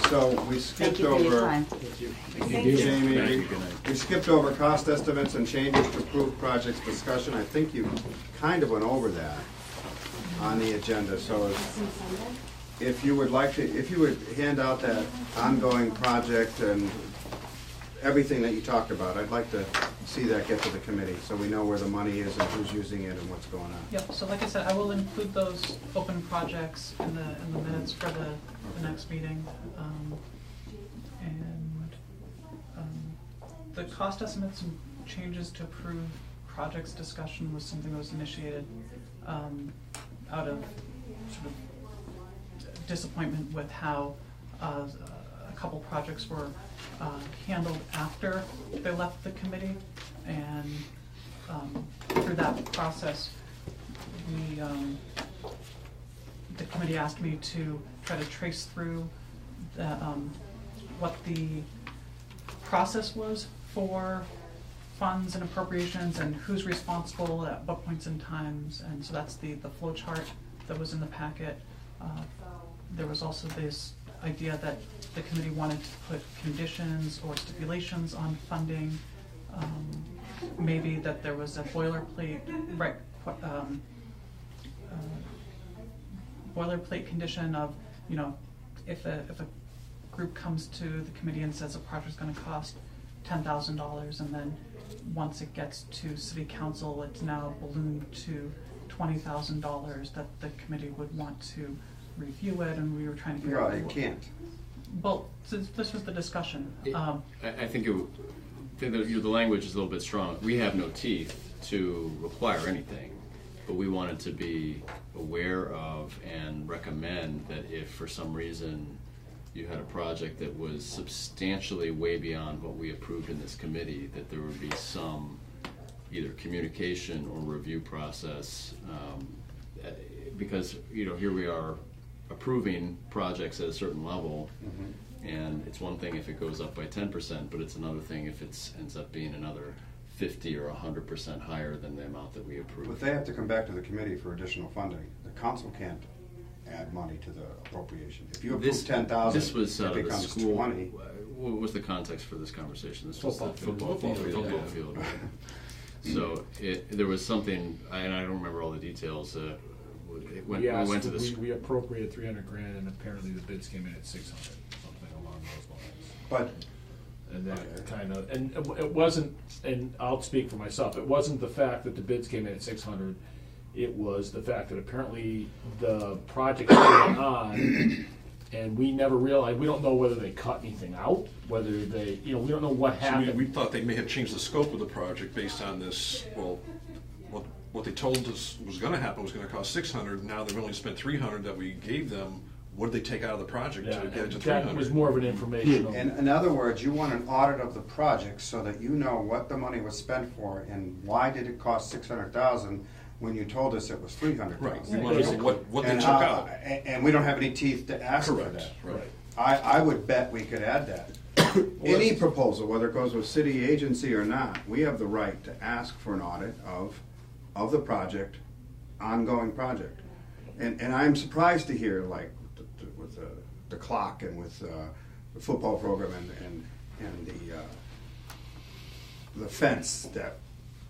So we Thank skipped you for your over, time. Thank you. Thank you. Jamie, Thank you. Good night. we skipped over cost estimates and changes to approved projects discussion. I think you kind of went over that on the agenda, so it's, if you would hand out that ongoing project and everything that you talked about, I'd like to see that get to the committee, so we know where the money is and who's using it and what's going on. Yep, so like I said, I will include those open projects in the minutes for the next meeting. The cost estimates and changes to approve projects discussion was something that was initiated out of sort of disappointment with how a couple projects were handled after they left the committee, and through that process, the committee asked me to try to trace through what the process was for funds and appropriations and who's responsible at what points in times, and so that's the flow chart that was in the packet. There was also this idea that the committee wanted to put conditions or stipulations on funding, maybe that there was a boilerplate boilerplate condition of, you know, if a group comes to the committee and says a project's going to cost $10,000, and then once it gets to city council, it's now ballooned to $20,000, that the committee would want to review it, and we were trying to figure out. No, it can't. Well, since this was the discussion. I think the language is a little bit strong. We have no teeth to require anything, but we wanted to be aware of and recommend that if for some reason you had a project that was substantially way beyond what we approved in this committee, that there would be some either communication or review process, because, you know, here we are approving projects at a certain level, and it's one thing if it goes up by 10%, but it's another thing if it ends up being another 50 or 100% higher than the amount that we approved. But they have to come back to the committee for additional funding. The council can't add money to the appropriation. If you approve 10,000, this was it becomes the school, 20. What was the context for this conversation? This was Football the football field. So there was something, and I don't remember all the details. We went to this. We appropriated $300,000, and apparently the bids came in at $600,000, something along those lines. But and that kind of, and it wasn't. And I'll speak for myself. It wasn't the fact that the bids came in at $600,000. It was the fact that apparently the project was going on, and we never realized. We don't know whether they cut anything out, whether they, you know, we don't know what happened. So we thought they may have changed the scope of the project based on this. Well, what they told us was going to happen was going to cost $600,000. Now they've only spent $300,000 that we gave them. What did they take out of the project to get it to $300,000? That was more of an informational. in other words, you want an audit of the project so that you know what the money was spent for and why did it cost $600,000 when you told us it was $300,000. Right. We want to know what they took out. And we don't have any teeth to ask for that. Right. I would bet we could add that. Any proposal, whether it goes with city agency or not, we have the right to ask for an audit of the project, ongoing project. And I'm surprised to hear, like, with the clock and with the football program and the fence, that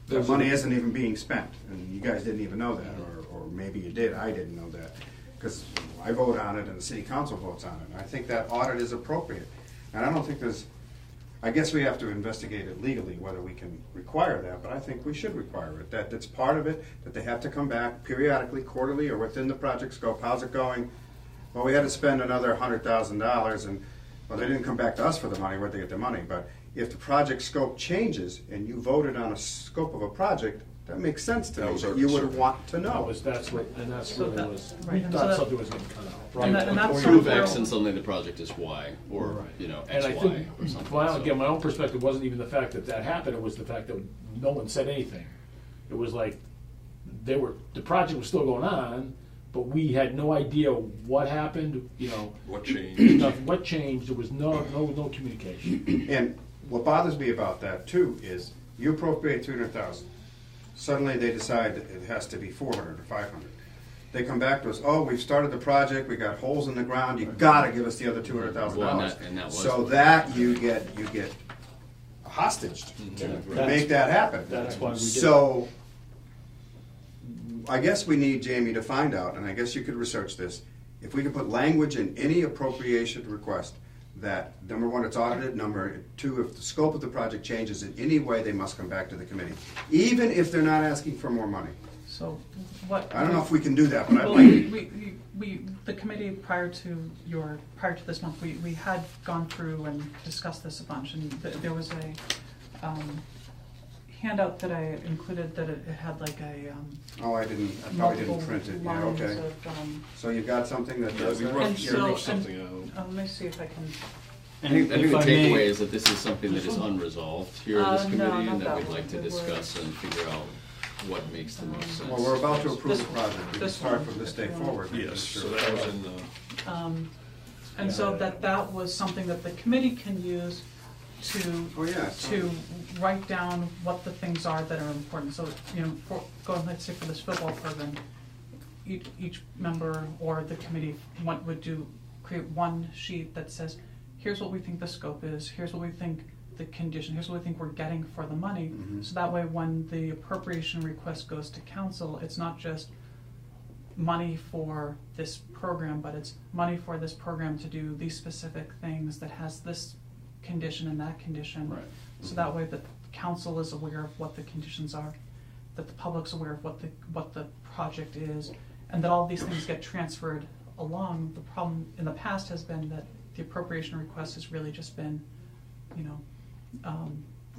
the money isn't even being spent. And you guys didn't even know that, or maybe you did, I didn't know that. Because I vote on it and the city council votes on it. And I think that audit is appropriate. And I don't think I guess we have to investigate it legally, whether we can require that, but I think we should require it. That's part of it, that they have to come back periodically, quarterly, or within the project scope. How's it going? Well, we had to spend another $100,000, and, well, they didn't come back to us for the money. Where'd they get the money? But if the project scope changes, and you voted on a scope of a project, that makes sense to me, that you would want to know. That's what, and that's So really that- was, right, we and thought so something was going to cut out. And that's Or sort of prove X where- and suddenly the project is Y, or, you know, And I XY think, or something. well, So- again, my own perspective wasn't even the fact that happened, it was the fact that no one said anything. It was like, the project was still going on, but we had no idea what happened, you know. What changed? What changed, there was no communication. And what bothers me about that, too, is you appropriate $300,000. Suddenly they decide that it has to be $400,000 or $500,000. They come back to us, oh, we've started the project, we got holes in the ground, you gotta give us the other $200,000. Well, and that was- So that you get hostaged to make that happen. That's why we did. So I guess we need Jamie to find out, and I guess you could research this, if we can put language in any appropriation request that, number one, it's audited, number two, if the scope of the project changes in any way, they must come back to the committee, even if they're not asking for more money. So what? I don't know if we can do that, but I'd Well, like. the committee prior to this month, we had gone through and discussed this a bunch, and there was a handout that I included that it had like a Oh, I probably didn't print it. Yeah, lines okay. of, So you've got something that does we that? wrote something out. let me see if I can. I think the If I takeaway may- is that this is something that is unresolved here in this No, committee, not and that that we'd one. like to It was- discuss and figure out what makes the most sense. Well, we're about to approve This the one. project. We can This start one. from this day If you want. forward. Yes, Sure. so that was in the, And so that was something that the committee can use Oh, yeah. to write down what the things are that are important. So, let's say for this football program, each member or the committee would create one sheet that says, here's what we think the scope is, here's what we think the condition, here's what we think we're getting for the money. Mhm. So that way, when the appropriation request goes to council, it's not just money for this program, but it's money for this program to do these specific things that has this condition and that condition. Right. So that way the council is aware of what the conditions are, that the public's aware of what the project is, and that all these things get transferred along. The problem in the past has been that the appropriation request has really just been,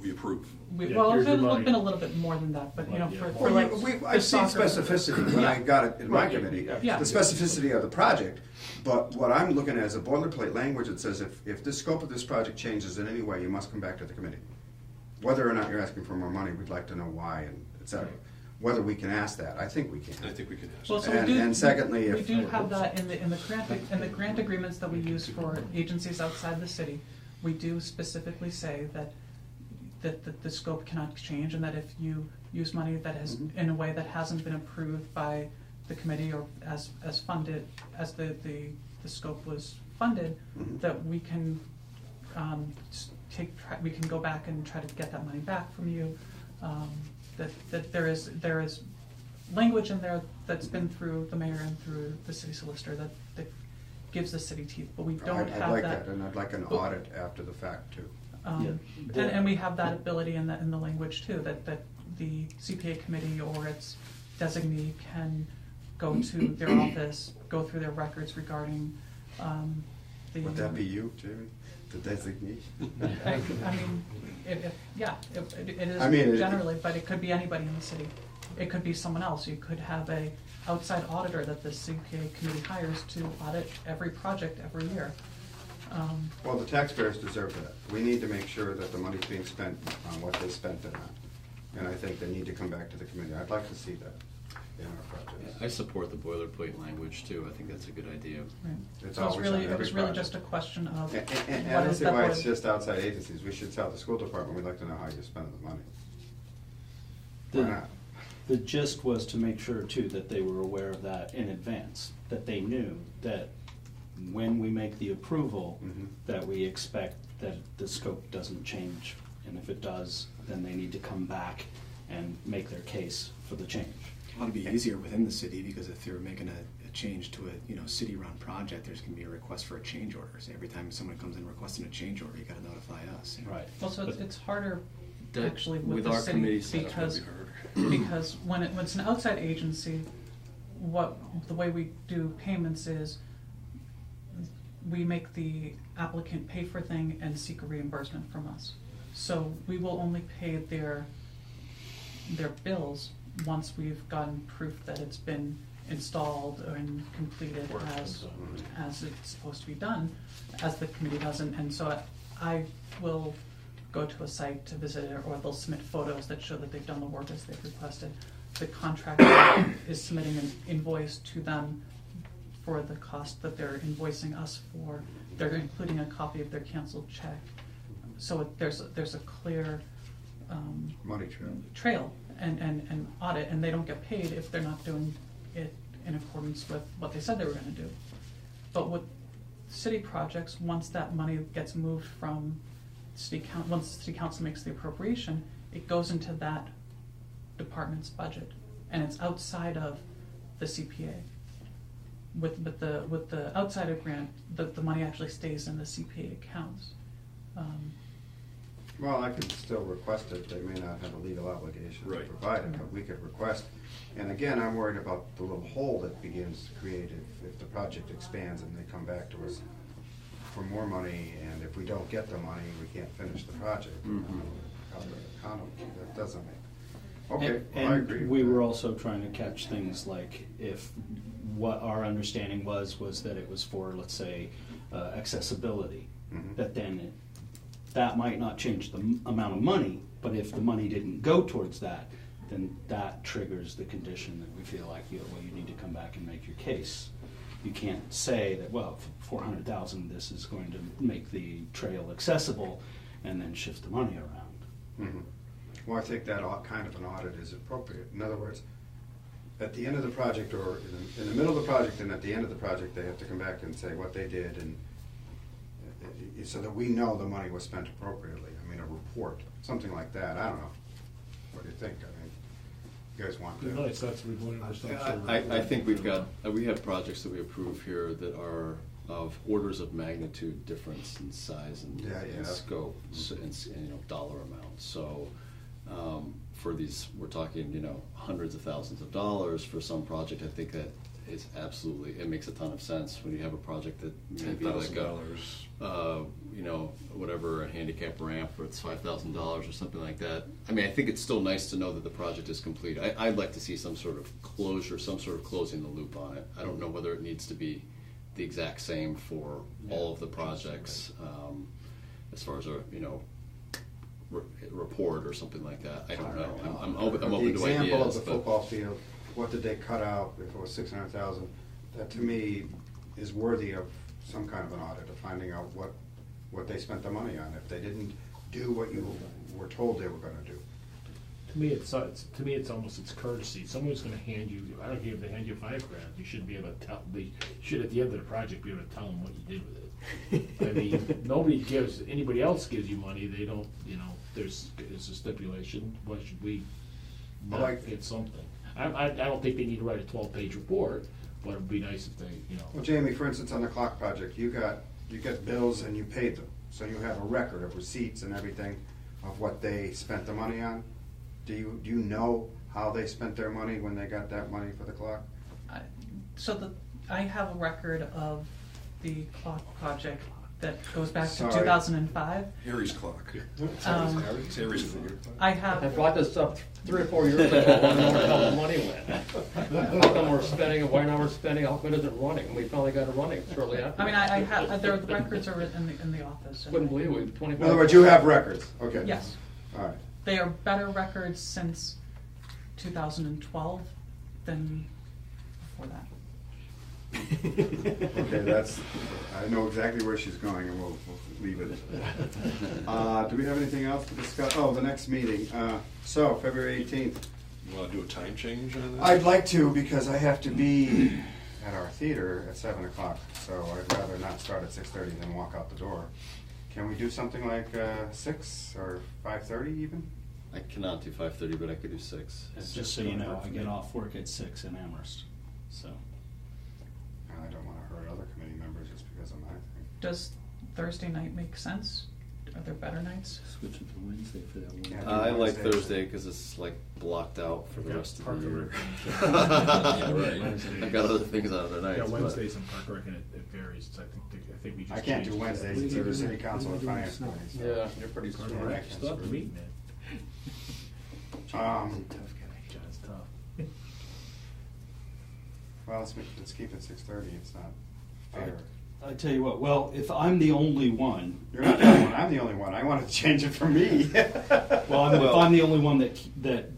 we approve. well, here's it's the money. been a little bit more than that, but Yeah. for Well, like I've seen soccer- specificity when I got it in my Right, committee, yeah. the specificity of the project, but what I'm looking at is a boilerplate language that says if the scope of this project changes in any way, you must come back to the committee. Whether or not you're asking for more money, we'd like to know why and et cetera. Whether we can ask that, I think we can. I think we can ask. Well, so And secondly, we if- do have that in the grant agreements that we use for agencies outside the city. We do specifically say that the scope cannot change, and that if you use money that has in a way that hasn't been approved by the committee or as funded as the scope was funded, that we can we can go back and try to get that money back from you. That there is language in there that's been through the mayor and through the city solicitor that gives the city teeth, but we don't I'd have like that. that, and I'd like an audit after the fact too. And we have that ability in the language too, that the CPA committee or its designee can go to their office, go through their records regarding the. Would that be you, Jamie, the designee? I mean, it is I mean, generally, but it could be anybody in the city. It could be someone else. You could have a outside auditor that the CPA committee hires to audit every project every year. Well, the taxpayers deserve that. We need to make sure that the money's being spent on what they spent it on. And I think they need to come back to the committee. I'd like to see that in our projects. I support the boilerplate language too. I think that's a good idea. Right. It's So always on it every was really project. just a question of And I what don't is see that why board- it's just outside agencies. We should tell the school department, we'd like to know how you're spending the money. Why not? The gist was to make sure too that they were aware of that in advance, that they knew that when we make the approval, that we expect that the scope doesn't change. And if it does, then they need to come back and make their case for the change. It ought to be easier within the city, because if they're making a change to a city-run project, there's going to be a request for a change order. So every time someone comes in requesting a change order, you got to notify us. Right. Well, so it's harder That- actually with with the our city committee setup, because that'd be because when it's an outside agency, the way we do payments is we make the applicant pay for a thing and seek a reimbursement from us. So we will only pay their bills once we've gotten proof that it's been installed and completed as it's supposed to be done, as the committee does. And so I will go to a site to visit it, or they'll submit photos that show that they've done the work as they've requested. The contractor is submitting an invoice to them for the cost that they're invoicing us for. They're including a copy of their canceled check. So there's a clear Money trail. trail and audit, and they don't get paid if they're not doing it in accordance with what they said they were going to do. But with city projects, once that money gets moved from once the city council makes the appropriation, it goes into that department's budget, and it's outside of the CPA. with the outsider grant, the money actually stays in the CPA accounts. Well, I could still request it, they may not have a legal obligation to Right. provide it, but we could request. And again, I'm worried about the little hole that begins to create if the project expands and they come back to us for more money, and if we don't get the money, we can't finish the project. That doesn't make, okay, well, I agree. And we were also trying to catch things like if what our understanding was that it was for, let's say, accessibility, that then that might not change the amount of money, but if the money didn't go towards that, then that triggers the condition that we feel like, you need to come back and make your case. You can't say that, well, for $400,000, this is going to make the trail accessible, and then shift the money around. Well, I think that kind of an audit is appropriate. In other words, at the end of the project, or in the middle of the project and at the end of the project, they have to come back and say what they did, and so that we know the money was spent appropriately. I mean, a report, something like that. I don't know. What do you think? I mean, you guys want to? Nice, that's what we want to I think we have projects that we approve here that are of orders of magnitude difference in size and scope and dollar amount. So for these, we're talking hundreds of thousands of dollars for some project. I think that is absolutely, it makes a ton of sense when you have a project that maybe like whatever, a handicap ramp where it's $5,000 or something like that. I mean, I think it's still nice to know that the project is complete. I'd like to see some sort of closure, some sort of closing the loop on it. I don't know whether it needs to be the exact same for all of the projects, as far as a report or something like that. I don't know. I'm open to ideas. The example of the football field, what did they cut out if it was $600,000? That to me is worthy of some kind of an audit, of finding out what they spent the money on if they didn't do what you were told they were going to do. To me, it's almost courtesy. Someone's going to hand you. I don't care if they hand you $5,000. You should be able to tell. They should at the end of the project be able to tell them what you did with it. I mean, nobody gives. Anybody else gives you money. They don't. There's a stipulation. Why should we not get something? I don't think they need to write a 12-page report, but it'd be nice if they. Well, Jamie, for instance, on the clock project, you get bills and you paid them, so you have a record of receipts and everything of what they spent the money on. Do you know how they spent their money when they got that money for the clock? I have a record of the clock project that goes back to 2005. Harry's clock. It's Harry's figure. I brought this up 3 or 4 years ago. I want to know where the hell the money went. How come we're spending, and why now we're spending? How come it isn't running? And we finally got it running shortly after. I mean, I have the records are in the office. Couldn't believe it. 25. In other words, you have records. Okay. Yes. All right. They are better records since 2012 than before that. Okay, I know exactly where she's going, and we'll leave it. Do we have anything else to discuss? Oh, the next meeting. So, February 18th. You want to do a time change on that? I'd like to, because I have to be at our theater at 7 o'clock, so I'd rather not start at 6:30 than walk out the door. Can we do something like 6 or 5:30 even? I cannot do 5:30, but I could do 6. Just so you know, I get off work at 6 in Amherst, so. I don't want to hurt other committee members just because of my thing. Does Thursday night make sense? Are there better nights? Switch it to Wednesday for that one. Yeah, I like Wednesday. Thursday because it's like blocked out for the rest of the year. Yeah, right. I got other things on other nights. Yeah, but- Wednesdays in Park Rec, and it varies. I think we just. I can't do changed it. Wednesdays, it's either city council or finance committee. so- Yeah, you're pretty Park strong. Rec, stop the meeting, man. Tough guy. John's tough. Well, let's keep it 6:30, it's not fair. I tell you what, well, if I'm the only one, You're not the only one, I'm the only one, I wanted to change it for me. if I'm the only one that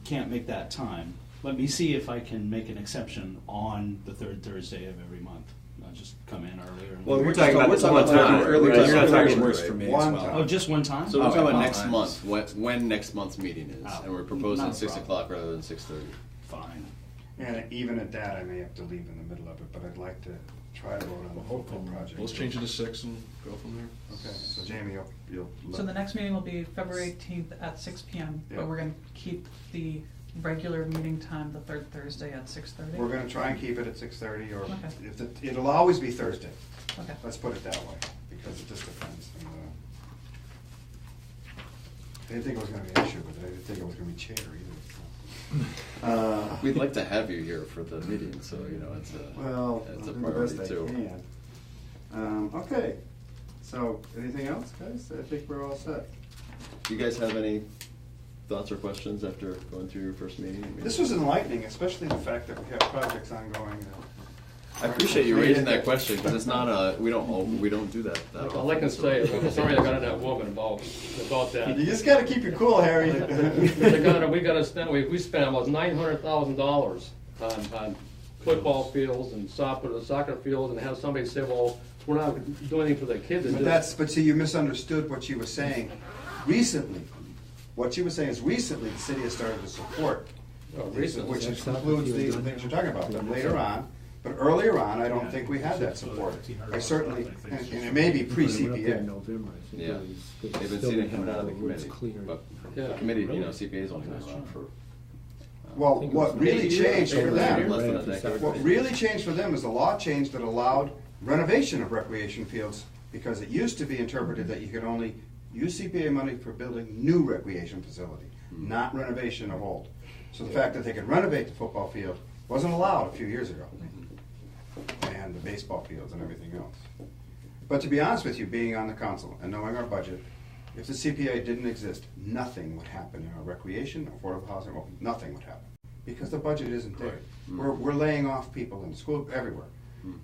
can't make that time, let me see if I can make an exception on the third Thursday of every month. I'll just come in earlier. Well, we're talking about this one time. early Right? You're not January, talking works right? for me One as well. time. Oh, just one time? So we're talking about next times. month, when next month's meeting is, Oh, and we're proposing not at a 6 problem. o'clock rather than 6:30. Fine. And even at that, I may have to leave in the middle of it, but I'd like to try to vote on the football project. Let's change it to 6 and go from there. Okay, so Jamie, you'll. So the next meeting will be February 18th at 6 p.m. Yeah. But we're going to keep the regular meeting time, the third Thursday at 6:30? We're gonna try and keep it at 6:30, or Okay. it'll always be Thursday. Okay. Let's put it that way, because it just depends. I didn't think it was gonna be an issue with it, I didn't think it was gonna be chair either. We'd like to have you here for the meeting, so, you know, it's Well, it's I'll a do the priority best I too. can. Okay, so, anything else, guys? I think we're all set. Do you guys have any thoughts or questions after going through your first meeting? I mean, This was enlightening, especially the fact that we have projects ongoing. I appreciate you raising that question, because it's not we don't do that often. All I can say is, I'm sorry I got on that woman about that. You just gotta keep your cool, Harry. We spent almost $900,000 on football fields and soccer fields, and have somebody say, well, we're not doing anything for the kids. But see, you misunderstood what she was saying. Recently, what she was saying is recently the city has started to support, Recently. which includes these things you're talking about, but later on. But earlier on, I don't think we had that support. I certainly, and it may be pre-CPA. Yeah, they've been seeing it coming out of the committee, but the committee, you know, CPA's only been around for. Well, what really changed for them, Less than a decade. what really changed for them is the law changed that allowed renovation of recreation fields, because it used to be interpreted that you could only use CPA money for building new recreation facility, not renovation of old. So the fact that they could renovate the football field wasn't allowed a few years ago, and the baseball fields and everything else. But to be honest with you, being on the council and knowing our budget, if the CPA didn't exist, nothing would happen in our recreation, affordable housing, well, nothing would happen, because the budget isn't there. We're laying off people in school, everywhere.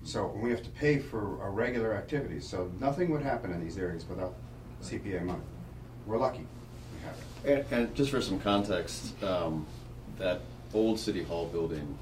So we have to pay for our regular activities, so nothing would happen in these areas without CPA money. We're lucky we have it. And just for some context, that old City Hall building,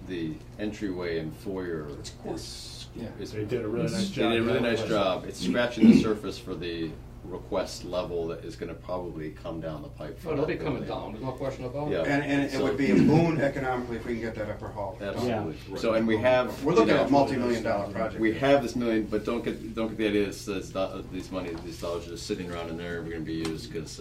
the entryway and foyer is They did a really nice they job. did a really nice job. It's scratching the surface for the request level that is going to probably come down the pipe. Oh, they'll be coming down, there's no question about it. Yeah. And it would be a boon economically if we can get that upper hall. Absolutely. So, and we have. We're looking you know, at a multi-million-dollar project. We have this million, but don't get the idea that these dollars are just sitting around in there. We're going to be used because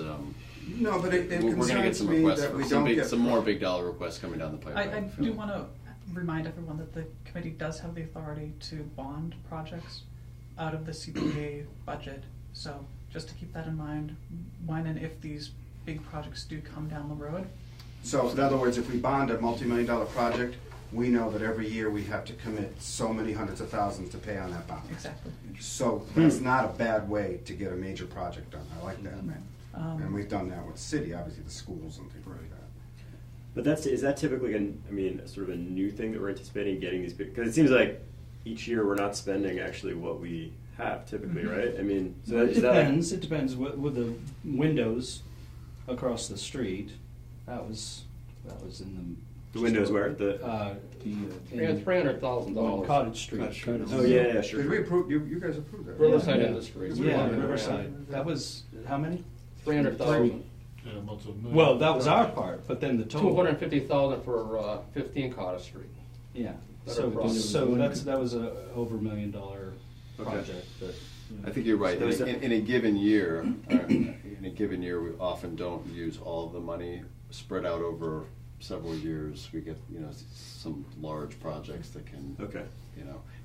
No, but it we're going to get concerns some me requests that for we don't get. some more big dollar requests coming down the pipe. I do want to remind everyone that the committee does have the authority to bond projects out of the CPA budget. So just to keep that in mind, when and if these big projects do come down the road. So in other words, if we bond a multi-million-dollar project, we know that every year we have to commit so many hundreds of thousands to pay on that bond. Exactly. So that's not a bad way to get a major project done. I like that. And we've done that with the city, obviously the schools and things like that. But is that typically, sort of a new thing that we're anticipating getting these big? Because it seems like each year we're not spending actually what we have typically, right? I mean, so It depends. It depends. With the windows across the street, that was in the windows where $300,000. Cottage Street. Oh yeah, sure. Did we approve? You guys approved that? Riverside Industries. Yeah, Riverside. That was how many? 300,000. Well, that was our part, but then the total. 250,000 for 15 Cottage Street. Yeah. Better So process. that was a over $1 million project. But, I think you're right. In a given year, we often don't use all of the money spread out over several years. We get some large projects that can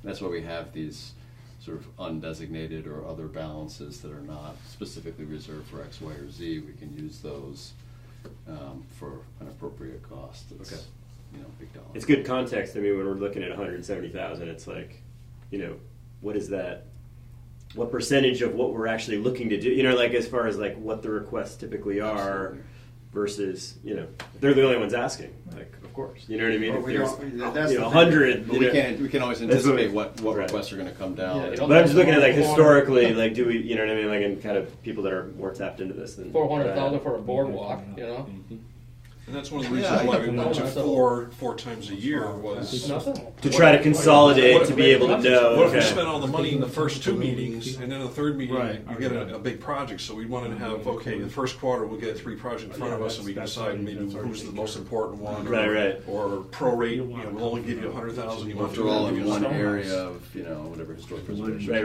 that's why we have these sort of undesignated or other balances that are not specifically reserved for X, Y, or Z. We can use those for an appropriate cost. It's, big dollar. It's good context. I mean, when we're looking at 170,000, it's like, what is that? What percentage of what we're actually looking to do? Like as far as like what the requests typically are versus, they're the only ones asking. Like, of course, you know what I mean? Well, if there's 100, we can always anticipate what requests are going to come down. Yeah, but I'm just looking at like historically, like do we, you know what I mean? Like in kind of people that are more tapped into this than 400,000 for a boardwalk, And that's one of the reasons why we went to four times a year was to try to consolidate to be able to know. What if we spent all the money in the first two meetings, and then the third meeting you get a big project? So we wanted to have the first quarter we'll get 3 projects in front of us, and we can decide maybe who's the most important one, or prorate. We'll only give you 100,000. You want to all in one area of whatever historic preservation. Right.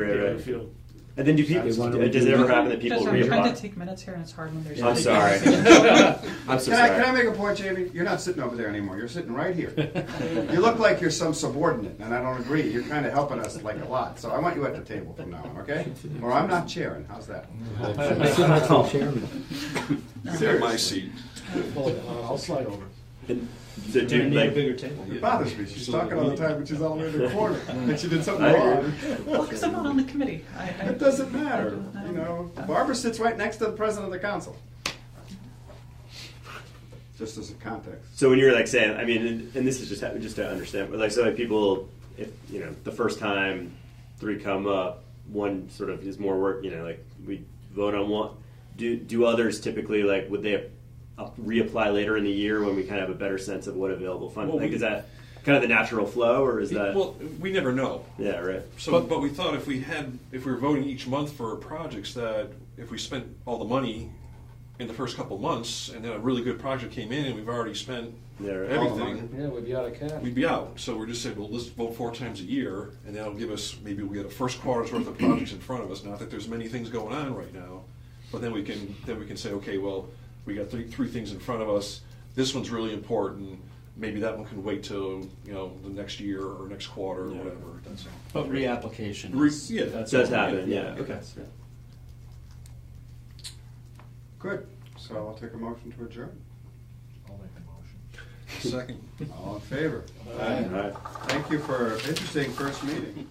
And then does it ever happen that people I'm trying reapply? to take minutes here, and it's hard when there's. I'm sorry. I'm so Can sorry. I make a point, Jamie? You're not sitting over there anymore. You're sitting right here. You look like you're some subordinate, and I don't agree. You're kind of helping us like a lot. So I want you at the table from now on, okay? Or I'm not chairing. How's that? You can have my seat. I'll slide over. So do you, Need a like, bigger table. It bothers me. She's talking all the time, but she's all the way in the corner. Like she did something wrong. Well, because I'm not on the committee. It doesn't matter. You know, Barbara sits right next to the president of the council. Just as a context. so when you were like saying, I mean, and this is just to understand, but like, so like people, if you know, the first time 3 come up, one sort of is more work. You know, like we vote on one. Do others typically like would they reapply later in the year when we kind of have a better sense of what available funds? Well, like, is that kind of the natural flow, or is that? Well, we never know. Yeah, right. So, but we thought if we were voting each month for projects, that if we spent all the money in the first couple months, and then a really good project came in, and we've already spent Yeah, right. everything, Yeah, we'd be out of cash. we'd be out. So we're just saying, well, let's vote 4 times a year, and that'll give us, maybe we'll get a first quarter's worth of projects in front of us. Not that there's many things going on right now, but then we can say, okay, well, we got three things in front of us. This one's really important. Maybe that one can wait till the next year or next quarter or whatever. That's all. But reapplication. Yeah, that's Does all. happen, yeah. Okay. Good. So I'll take a motion to adjourn. I'll make the motion. Second. All in favor? All right. Thank you for an interesting first meeting.